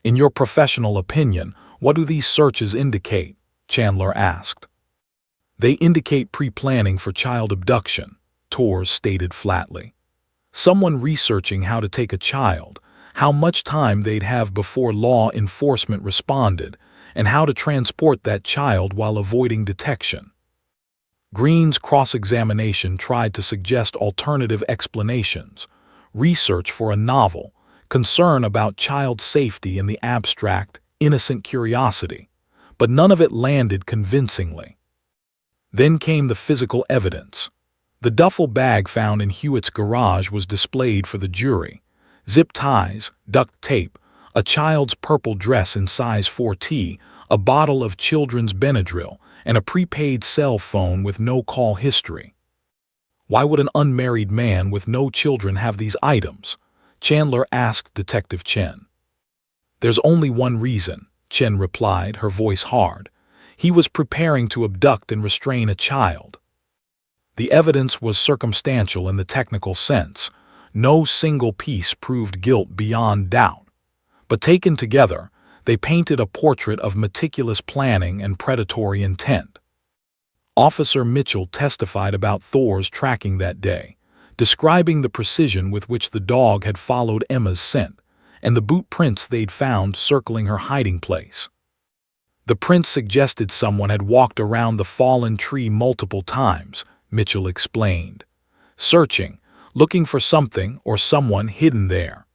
In your professional opinion, what do these searches indicate? Chandler asked. They indicate pre-planning for child abduction, Torres stated flatly. Someone researching how to take a child, how much time they'd have before law enforcement responded, and how to transport that child while avoiding detection. Green's cross-examination tried to suggest alternative explanations, research for a novel, concern about child safety and the abstract, innocent curiosity, but none of it landed convincingly. Then came the physical evidence. The duffel bag found in Hewitt's garage was displayed for the jury. Zip ties, duct tape, a child's purple dress in size 4T, a bottle of children's Benadryl, and a prepaid cell phone with no call history. Why would an unmarried man with no children have these items? Chandler asked Detective Chen. There's only one reason, Chen replied, her voice hard. He was preparing to abduct and restrain a child. The evidence was circumstantial in the technical sense. No single piece proved guilt beyond doubt. But taken together, they painted a portrait of meticulous planning and predatory intent. Officer Mitchell testified about Thor's tracking that day, describing the precision with which the dog had followed Emma's scent, and the boot prints they'd found circling her hiding place. The prints suggested someone had walked around the fallen tree multiple times, Mitchell explained, searching, looking for something or someone hidden there.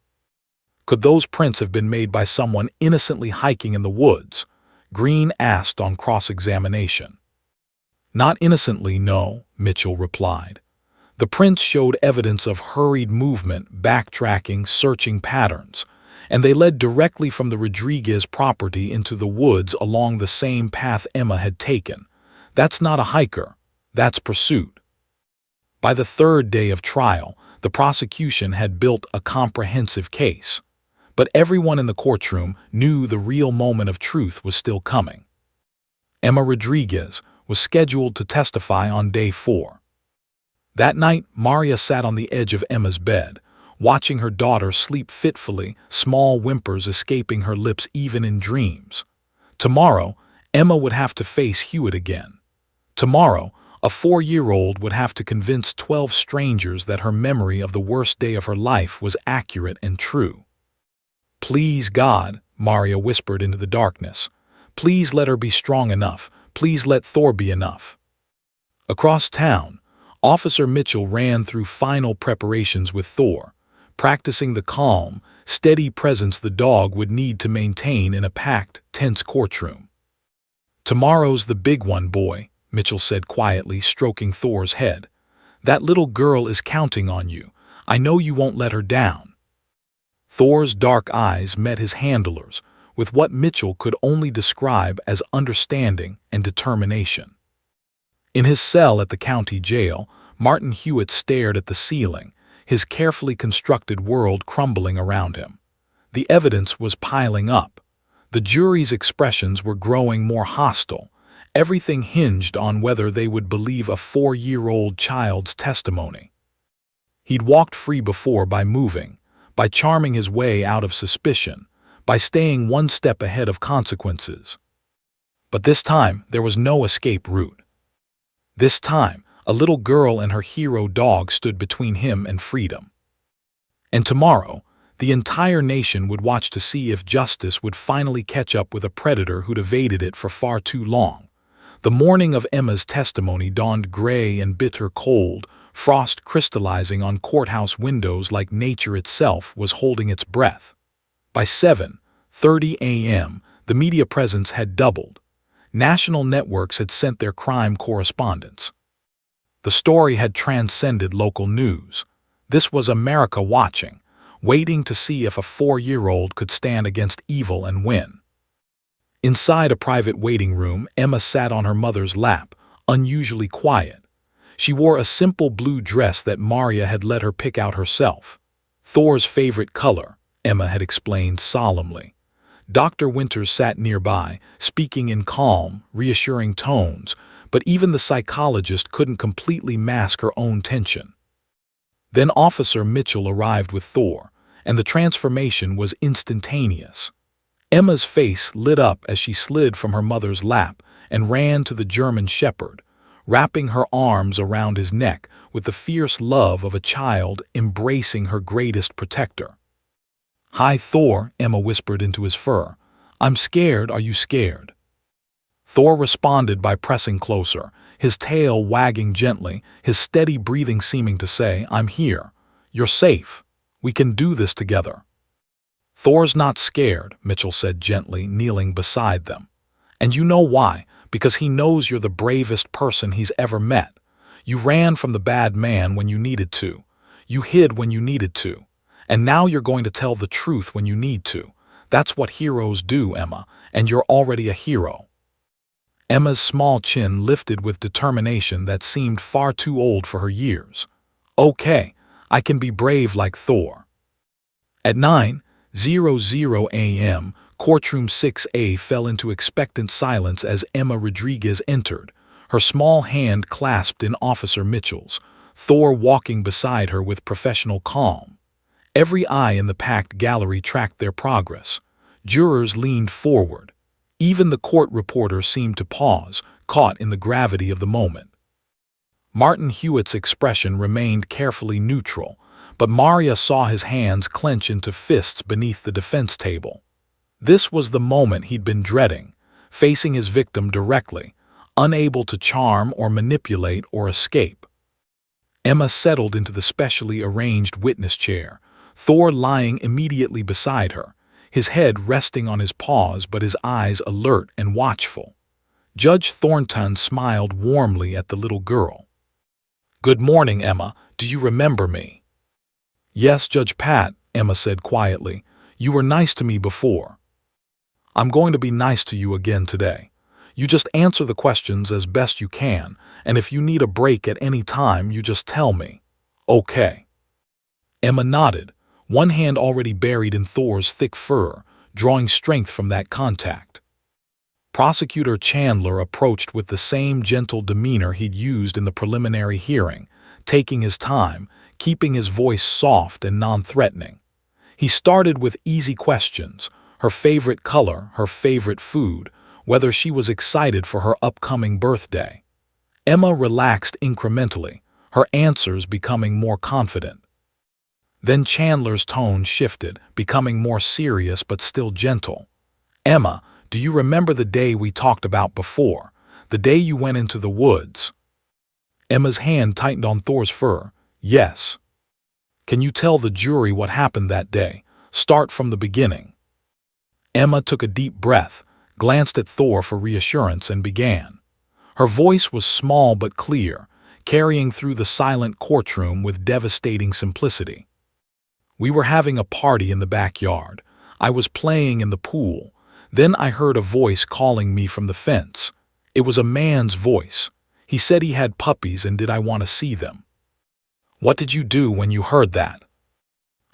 Could those prints have been made by someone innocently hiking in the woods? Green asked on cross-examination. Not innocently, no, Mitchell replied. The prints showed evidence of hurried movement, backtracking, searching patterns, and they led directly from the Rodriguez property into the woods along the same path Emma had taken. That's not a hiker, that's pursuit. By the third day of trial, the prosecution had built a comprehensive case. But everyone in the courtroom knew the real moment of truth was still coming. Emma Rodriguez was scheduled to testify on day 4. That night, Maria sat on the edge of Emma's bed, watching her daughter sleep fitfully, small whimpers escaping her lips even in dreams. Tomorrow, Emma would have to face Hewitt again. Tomorrow, a 4-year-old would have to convince 12 strangers that her memory of the worst day of her life was accurate and true. Please, God, Maria whispered into the darkness. Please let her be strong enough. Please let Thor be enough. Across town, Officer Mitchell ran through final preparations with Thor, practicing the calm, steady presence the dog would need to maintain in a packed, tense courtroom. Tomorrow's the big one, boy, Mitchell said quietly, stroking Thor's head. That little girl is counting on you. I know you won't let her down. Thor's dark eyes met his handler's with what Mitchell could only describe as understanding and determination. In his cell at the county jail, Martin Hewitt stared at the ceiling, his carefully constructed world crumbling around him. The evidence was piling up. The jury's expressions were growing more hostile. Everything hinged on whether they would believe a 4-year-old child's testimony. He'd walked free before by moving, by charming his way out of suspicion, by staying one step ahead of consequences. But this time, there was no escape route. This time, a little girl and her hero dog stood between him and freedom. And tomorrow, the entire nation would watch to see if justice would finally catch up with a predator who'd evaded it for far too long. The morning of Emma's testimony dawned gray and bitter cold, frost crystallizing on courthouse windows like nature itself was holding its breath. By 7:30 a.m., the media presence had doubled. National networks had sent their crime correspondents. The story had transcended local news. This was America watching, waiting to see if a 4-year-old could stand against evil and win. Inside a private waiting room, Emma sat on her mother's lap, unusually quiet. She wore a simple blue dress that Maria had let her pick out herself. Thor's favorite color, Emma had explained solemnly. Dr. Winters sat nearby, speaking in calm, reassuring tones, but even the psychologist couldn't completely mask her own tension. Then Officer Mitchell arrived with Thor, and the transformation was instantaneous. Emma's face lit up as she slid from her mother's lap and ran to the German shepherd, wrapping her arms around his neck with the fierce love of a child embracing her greatest protector. "Hi, Thor," Emma whispered into his fur. "I'm scared, are you scared?" Thor responded by pressing closer, his tail wagging gently, his steady breathing seeming to say, "I'm here. You're safe. We can do this together." "Thor's not scared," Mitchell said gently, kneeling beside them. "And you know why, because he knows you're the bravest person he's ever met. You ran from the bad man when you needed to. You hid when you needed to. And now you're going to tell the truth when you need to. That's what heroes do, Emma, and you're already a hero." Emma's small chin lifted with determination that seemed far too old for her years. "Okay, I can be brave like Thor." At 9:00 a.m., Courtroom 6A fell into expectant silence as Emma Rodriguez entered, her small hand clasped in Officer Mitchell's, Thor walking beside her with professional calm. Every eye in the packed gallery tracked their progress. Jurors leaned forward. Even the court reporter seemed to pause, caught in the gravity of the moment. Martin Hewitt's expression remained carefully neutral, but Maria saw his hands clench into fists beneath the defense table. This was the moment he'd been dreading, facing his victim directly, unable to charm or manipulate or escape. Emma settled into the specially arranged witness chair, Thor lying immediately beside her, his head resting on his paws but his eyes alert and watchful. Judge Thornton smiled warmly at the little girl. "Good morning, Emma. Do you remember me?" "Yes, Judge Pat," Emma said quietly. "You were nice to me before. I'm going to be nice to you again today. You just answer the questions as best you can, and if you need a break at any time, you just tell me. Okay?" Emma nodded, one hand already buried in Thor's thick fur, drawing strength from that contact. Prosecutor Chandler approached with the same gentle demeanor he'd used in the preliminary hearing, taking his time, keeping his voice soft and non-threatening. He started with easy questions, her favorite color, her favorite food, whether she was excited for her upcoming birthday. Emma relaxed incrementally, her answers becoming more confident. Then Chandler's tone shifted, becoming more serious but still gentle. "Emma, do you remember the day we talked about before? The day you went into the woods?" Emma's hand tightened on Thor's fur. "Yes." "Can you tell the jury what happened that day? Start from the beginning." Emma took a deep breath, glanced at Thor for reassurance, and began. Her voice was small but clear, carrying through the silent courtroom with devastating simplicity. "We were having a party in the backyard. I was playing in the pool. Then I heard a voice calling me from the fence. It was a man's voice. He said he had puppies and did I want to see them." "What did you do when you heard that?"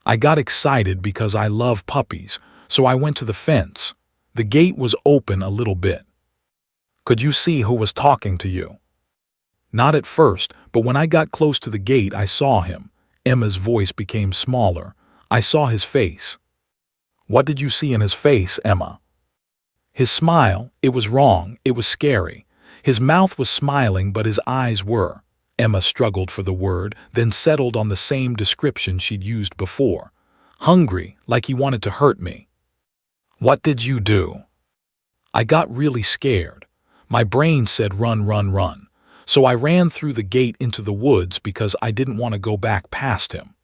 "I got excited because I love puppies, so I went to the fence. The gate was open a little bit." "Could you see who was talking to you?" "Not at first, but when I got close to the gate I saw him." Emma's voice became smaller. "I saw his face." "What did you see in his face, Emma?" "His smile. It was wrong. It was scary. His mouth was smiling but his eyes were—" Emma struggled for the word, then settled on the same description she'd used before. "Hungry, like he wanted to hurt me." "What did you do?" "I got really scared. My brain said run, run, run. So I ran through the gate into the woods because I didn't want to go back past him."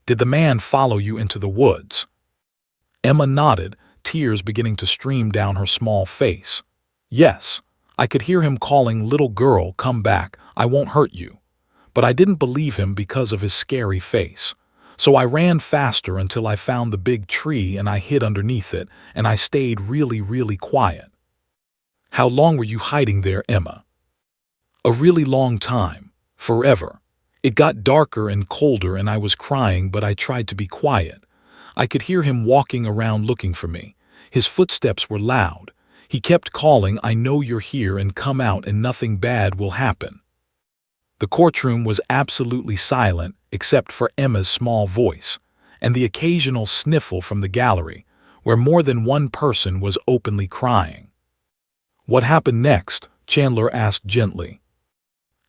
"Did the man follow you into the woods?" Emma nodded, tears beginning to stream down her small face. "Yes, I could hear him calling, 'Little girl, come back, I won't hurt you.' But I didn't believe him because of his scary face. So I ran faster until I found the big tree and I hid underneath it, and I stayed really, really quiet." "How long were you hiding there, Emma?" A really long time. Forever. It got darker and colder and I was crying, but I tried to be quiet. I could hear him walking around looking for me. His footsteps were loud. He kept calling, "I know you're here and come out and nothing bad will happen." The courtroom was absolutely silent except for Emma's small voice and the occasional sniffle from the gallery, where more than one person was openly crying. "What happened next?" Chandler asked gently.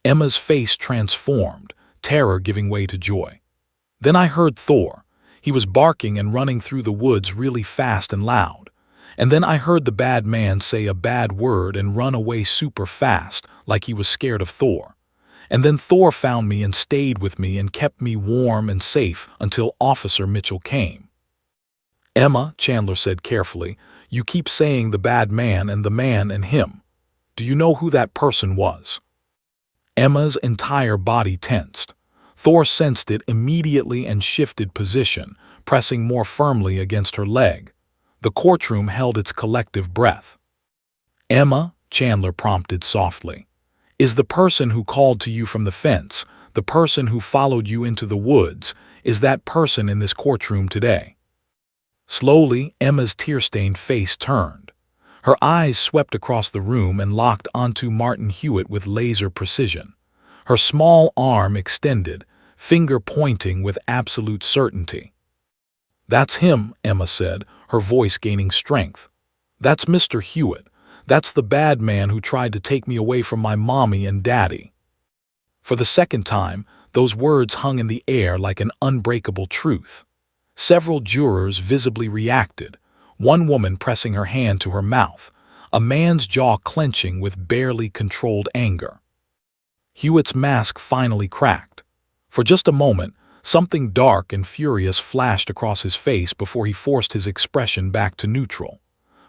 Emma's face transformed, terror giving way to joy. "Then I heard Thor. He was barking and running through the woods really fast and loud. And then I heard the bad man say a bad word and run away super fast, like he was scared of Thor. And then Thor found me and stayed with me and kept me warm and safe until Officer Mitchell came." "Emma," Chandler said carefully, "you keep saying the bad man and the man and him. Do you know who that person was?" Emma's entire body tensed. Thor sensed it immediately and shifted position, pressing more firmly against her leg. The courtroom held its collective breath. "Emma," Chandler prompted softly, "is the person who called to you from the fence, the person who followed you into the woods, is that person in this courtroom today?" Slowly, Emma's tear-stained face turned. Her eyes swept across the room and locked onto Martin Hewitt with laser precision. Her small arm extended, finger pointing with absolute certainty. "That's him," Emma said, her voice gaining strength. "That's Mr. Hewitt. That's the bad man who tried to take me away from my mommy and daddy." For the second time, those words hung in the air like an unbreakable truth. Several jurors visibly reacted, one woman pressing her hand to her mouth, a man's jaw clenching with barely controlled anger. Hewitt's mask finally cracked. For just a moment, something dark and furious flashed across his face before he forced his expression back to neutral.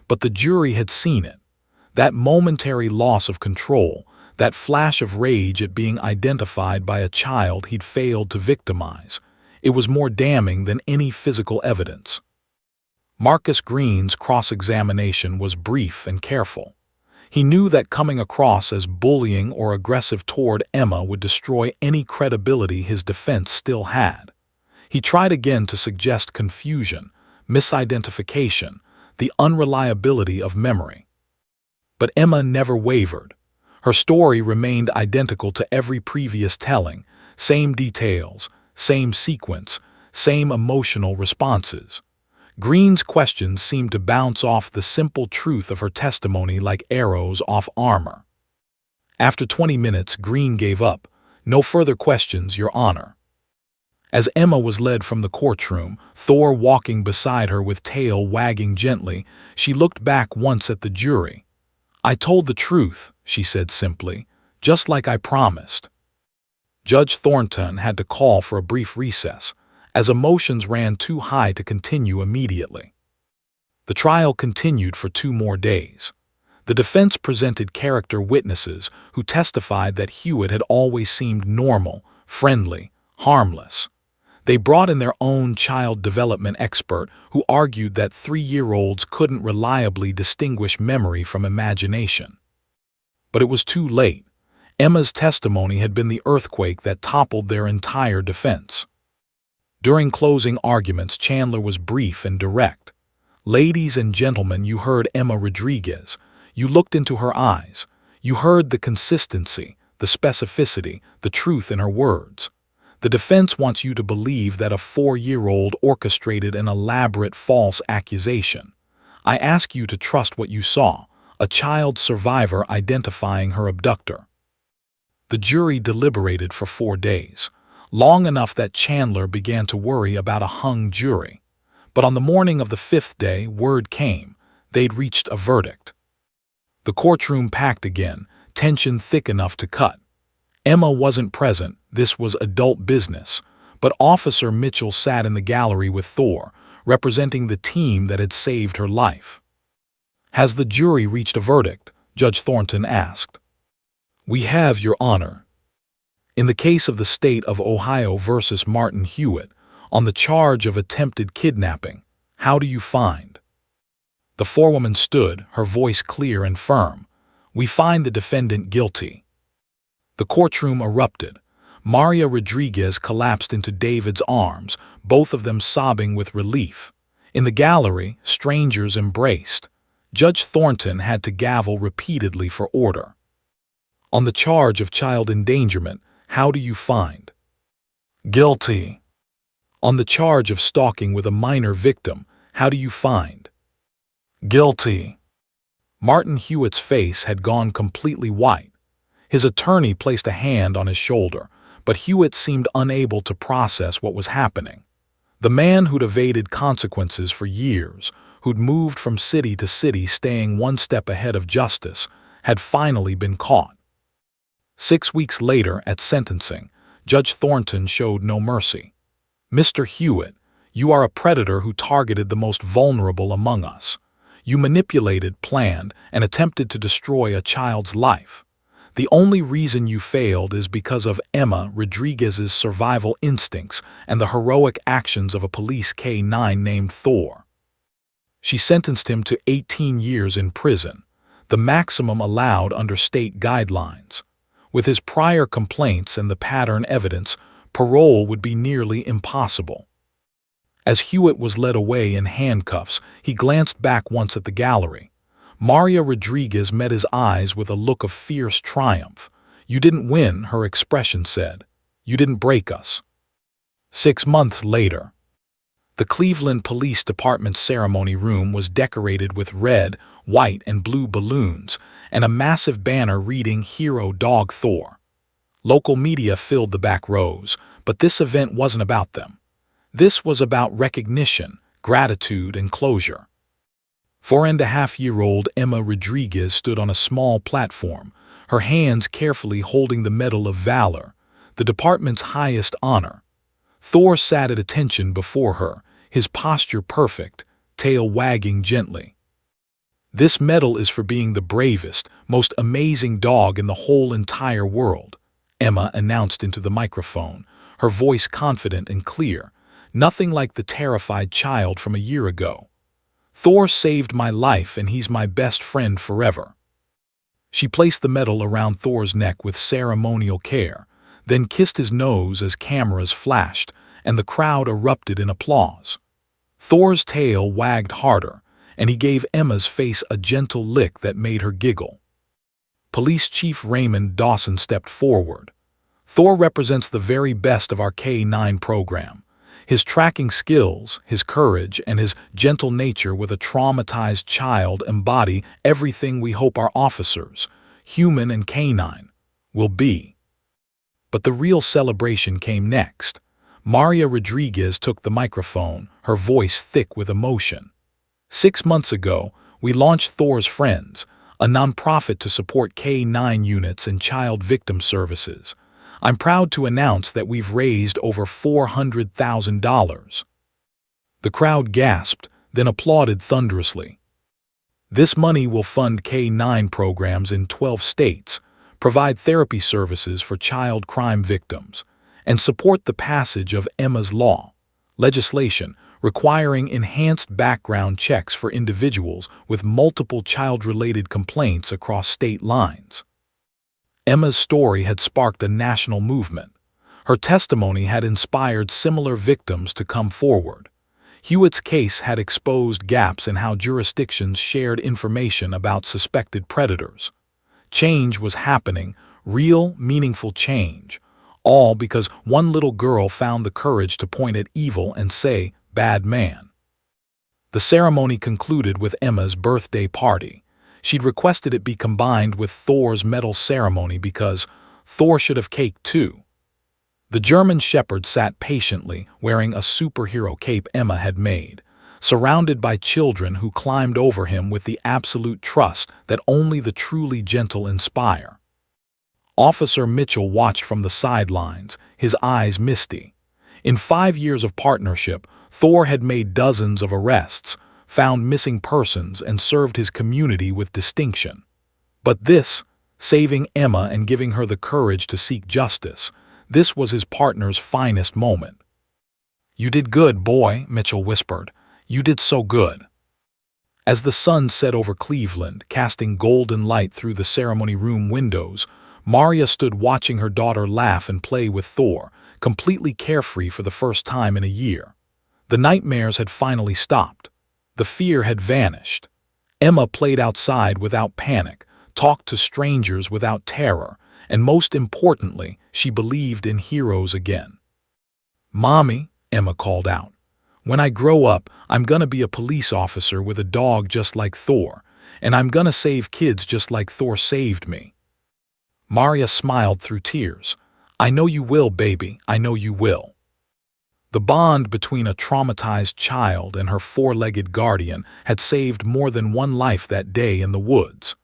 But the jury had seen it. That momentary loss of control, that flash of rage at being identified by a child he'd failed to victimize, it was more damning than any physical evidence. Marcus Green's cross-examination was brief and careful. He knew that coming across as bullying or aggressive toward Emma would destroy any credibility his defense still had. He tried again to suggest confusion, misidentification, the unreliability of memory. But Emma never wavered. Her story remained identical to every previous telling, same details, same sequence, same emotional responses. Green's questions seemed to bounce off the simple truth of her testimony like arrows off armor. After 20 minutes, Green gave up. "No further questions, Your Honor." As Emma was led from the courtroom, Thor walking beside her with tail wagging gently, she looked back once at the jury. "I told the truth," she said simply, "just like I promised." Judge Thornton had to call for a brief recess, as emotions ran too high to continue immediately. The trial continued for 2 more days. The defense presented character witnesses who testified that Hewitt had always seemed normal, friendly, harmless. They brought in their own child development expert who argued that 3-year-olds couldn't reliably distinguish memory from imagination. But it was too late. Emma's testimony had been the earthquake that toppled their entire defense. During closing arguments, Chandler was brief and direct. "Ladies and gentlemen, you heard Emma Rodriguez. You looked into her eyes. You heard the consistency, the specificity, the truth in her words. The defense wants you to believe that a 4-year-old orchestrated an elaborate false accusation. I ask you to trust what you saw, a child survivor identifying her abductor." The jury deliberated for 4 days. Long enough that Chandler began to worry about a hung jury. But on the morning of the 5th day, word came. They'd reached a verdict. The courtroom packed again, tension thick enough to cut. Emma wasn't present, this was adult business, but Officer Mitchell sat in the gallery with Thor, representing the team that had saved her life. "Has the jury reached a verdict?" Judge Thornton asked. "We have, Your Honor. In the case of the State of Ohio versus Martin Hewitt, on the charge of attempted kidnapping, how do you find?" The forewoman stood, her voice clear and firm. "We find the defendant guilty." The courtroom erupted. Maria Rodriguez collapsed into David's arms, both of them sobbing with relief. In the gallery, strangers embraced. Judge Thornton had to gavel repeatedly for order. On the charge of child endangerment, how do you find? Guilty. On the charge of stalking with a minor victim, how do you find? Guilty. Martin Hewitt's face had gone completely white. His attorney placed a hand on his shoulder, but Hewitt seemed unable to process what was happening. The man who'd evaded consequences for years, who'd moved from city to city staying one step ahead of justice, had finally been caught. 6 weeks later, at sentencing, Judge Thornton showed no mercy. Mr. Hewitt, you are a predator who targeted the most vulnerable among us. You manipulated, planned, and attempted to destroy a child's life. The only reason you failed is because of Emma Rodriguez's survival instincts and the heroic actions of a police K-9 named Thor. She sentenced him to 18 years in prison, the maximum allowed under state guidelines. With his prior complaints and the pattern evidence, parole would be nearly impossible. As Hewitt was led away in handcuffs, he glanced back once at the gallery. Maria Rodriguez met his eyes with a look of fierce triumph. You didn't win, her expression said. You didn't break us. 6 months later, the Cleveland Police Department ceremony room was decorated with red, white, and blue balloons and a massive banner reading Hero Dog Thor. Local media filled the back rows, but this event wasn't about them. This was about recognition, gratitude, and closure. 4.5-year-old Emma Rodriguez stood on a small platform, her hands carefully holding the Medal of Valor, the department's highest honor. Thor sat at attention before her, his posture perfect, tail wagging gently. This medal is for being the bravest, most amazing dog in the whole entire world, Emma announced into the microphone, her voice confident and clear, nothing like the terrified child from a year ago. Thor saved my life and he's my best friend forever. She placed the medal around Thor's neck with ceremonial care, then kissed his nose as cameras flashed, and the crowd erupted in applause. Thor's tail wagged harder, and he gave Emma's face a gentle lick that made her giggle. Police Chief Raymond Dawson stepped forward. Thor represents the very best of our K-9 program. His tracking skills, his courage, and his gentle nature with a traumatized child embody everything we hope our officers, human and canine, will be. But the real celebration came next. Maria Rodriguez took the microphone, her voice thick with emotion. 6 months ago, we launched Thor's Friends, a nonprofit to support K-9 units and child victim services. I'm proud to announce that we've raised over $400,000. The crowd gasped, then applauded thunderously. This money will fund K-9 programs in 12 states, provide therapy services for child crime victims, and support the passage of Emma's Law, legislation requiring enhanced background checks for individuals with multiple child-related complaints across state lines. Emma's story had sparked a national movement. Her testimony had inspired similar victims to come forward. Hewitt's case had exposed gaps in how jurisdictions shared information about suspected predators. Change was happening, real, meaningful change, all because one little girl found the courage to point at evil and say, "Bad man." The ceremony concluded with Emma's birthday party. She'd requested it be combined with Thor's medal ceremony because Thor should have cake too. The German Shepherd sat patiently, wearing a superhero cape Emma had made, surrounded by children who climbed over him with the absolute trust that only the truly gentle inspire. Officer Mitchell watched from the sidelines, his eyes misty. In 5 years of partnership, Thor had made dozens of arrests, found missing persons, and served his community with distinction. But this, saving Emma and giving her the courage to seek justice, this was his partner's finest moment. "You did good, boy," Mitchell whispered. "You did so good." As the sun set over Cleveland, casting golden light through the ceremony room windows, Marya stood watching her daughter laugh and play with Thor, completely carefree for the first time in a year. The nightmares had finally stopped. The fear had vanished. Emma played outside without panic, talked to strangers without terror, and most importantly, she believed in heroes again. "Mommy," Emma called out, "when I grow up, I'm gonna be a police officer with a dog just like Thor, and I'm gonna save kids just like Thor saved me." Marya smiled through tears. "I know you will, baby, I know you will." The bond between a traumatized child and her four-legged guardian had saved more than one life that day in the woods.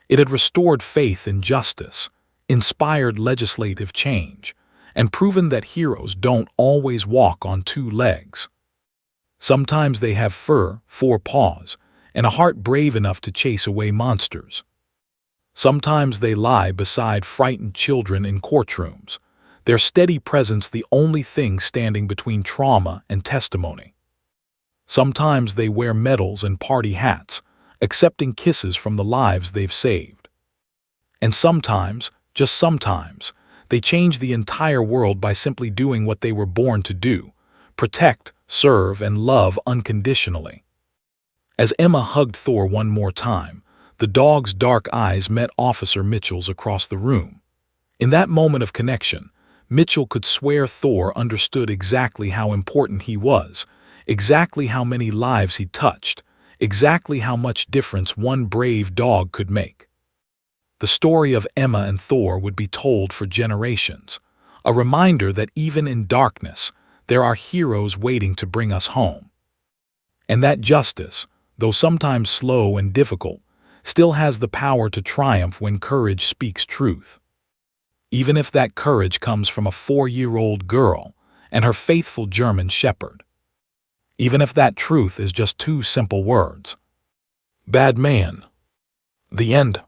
It had restored faith in justice, inspired legislative change, and proven that heroes don't always walk on two legs. Sometimes they have fur, four paws, and a heart brave enough to chase away monsters. Sometimes they lie beside frightened children in courtrooms, their steady presence the only thing standing between trauma and testimony. Sometimes they wear medals and party hats, accepting kisses from the lives they've saved. And sometimes, just sometimes, they change the entire world by simply doing what they were born to do: protect, serve, and love unconditionally. As Emma hugged Thor one more time, the dog's dark eyes met Officer Mitchell's across the room. In that moment of connection, Mitchell could swear Thor understood exactly how important he was, exactly how many lives he touched, exactly how much difference one brave dog could make. The story of Emma and Thor would be told for generations, a reminder that even in darkness, there are heroes waiting to bring us home. And that justice, though sometimes slow and difficult, still has the power to triumph when courage speaks truth. Even if that courage comes from a 4-year-old girl and her faithful German shepherd. Even if that truth is just two simple words. Bad man. The end.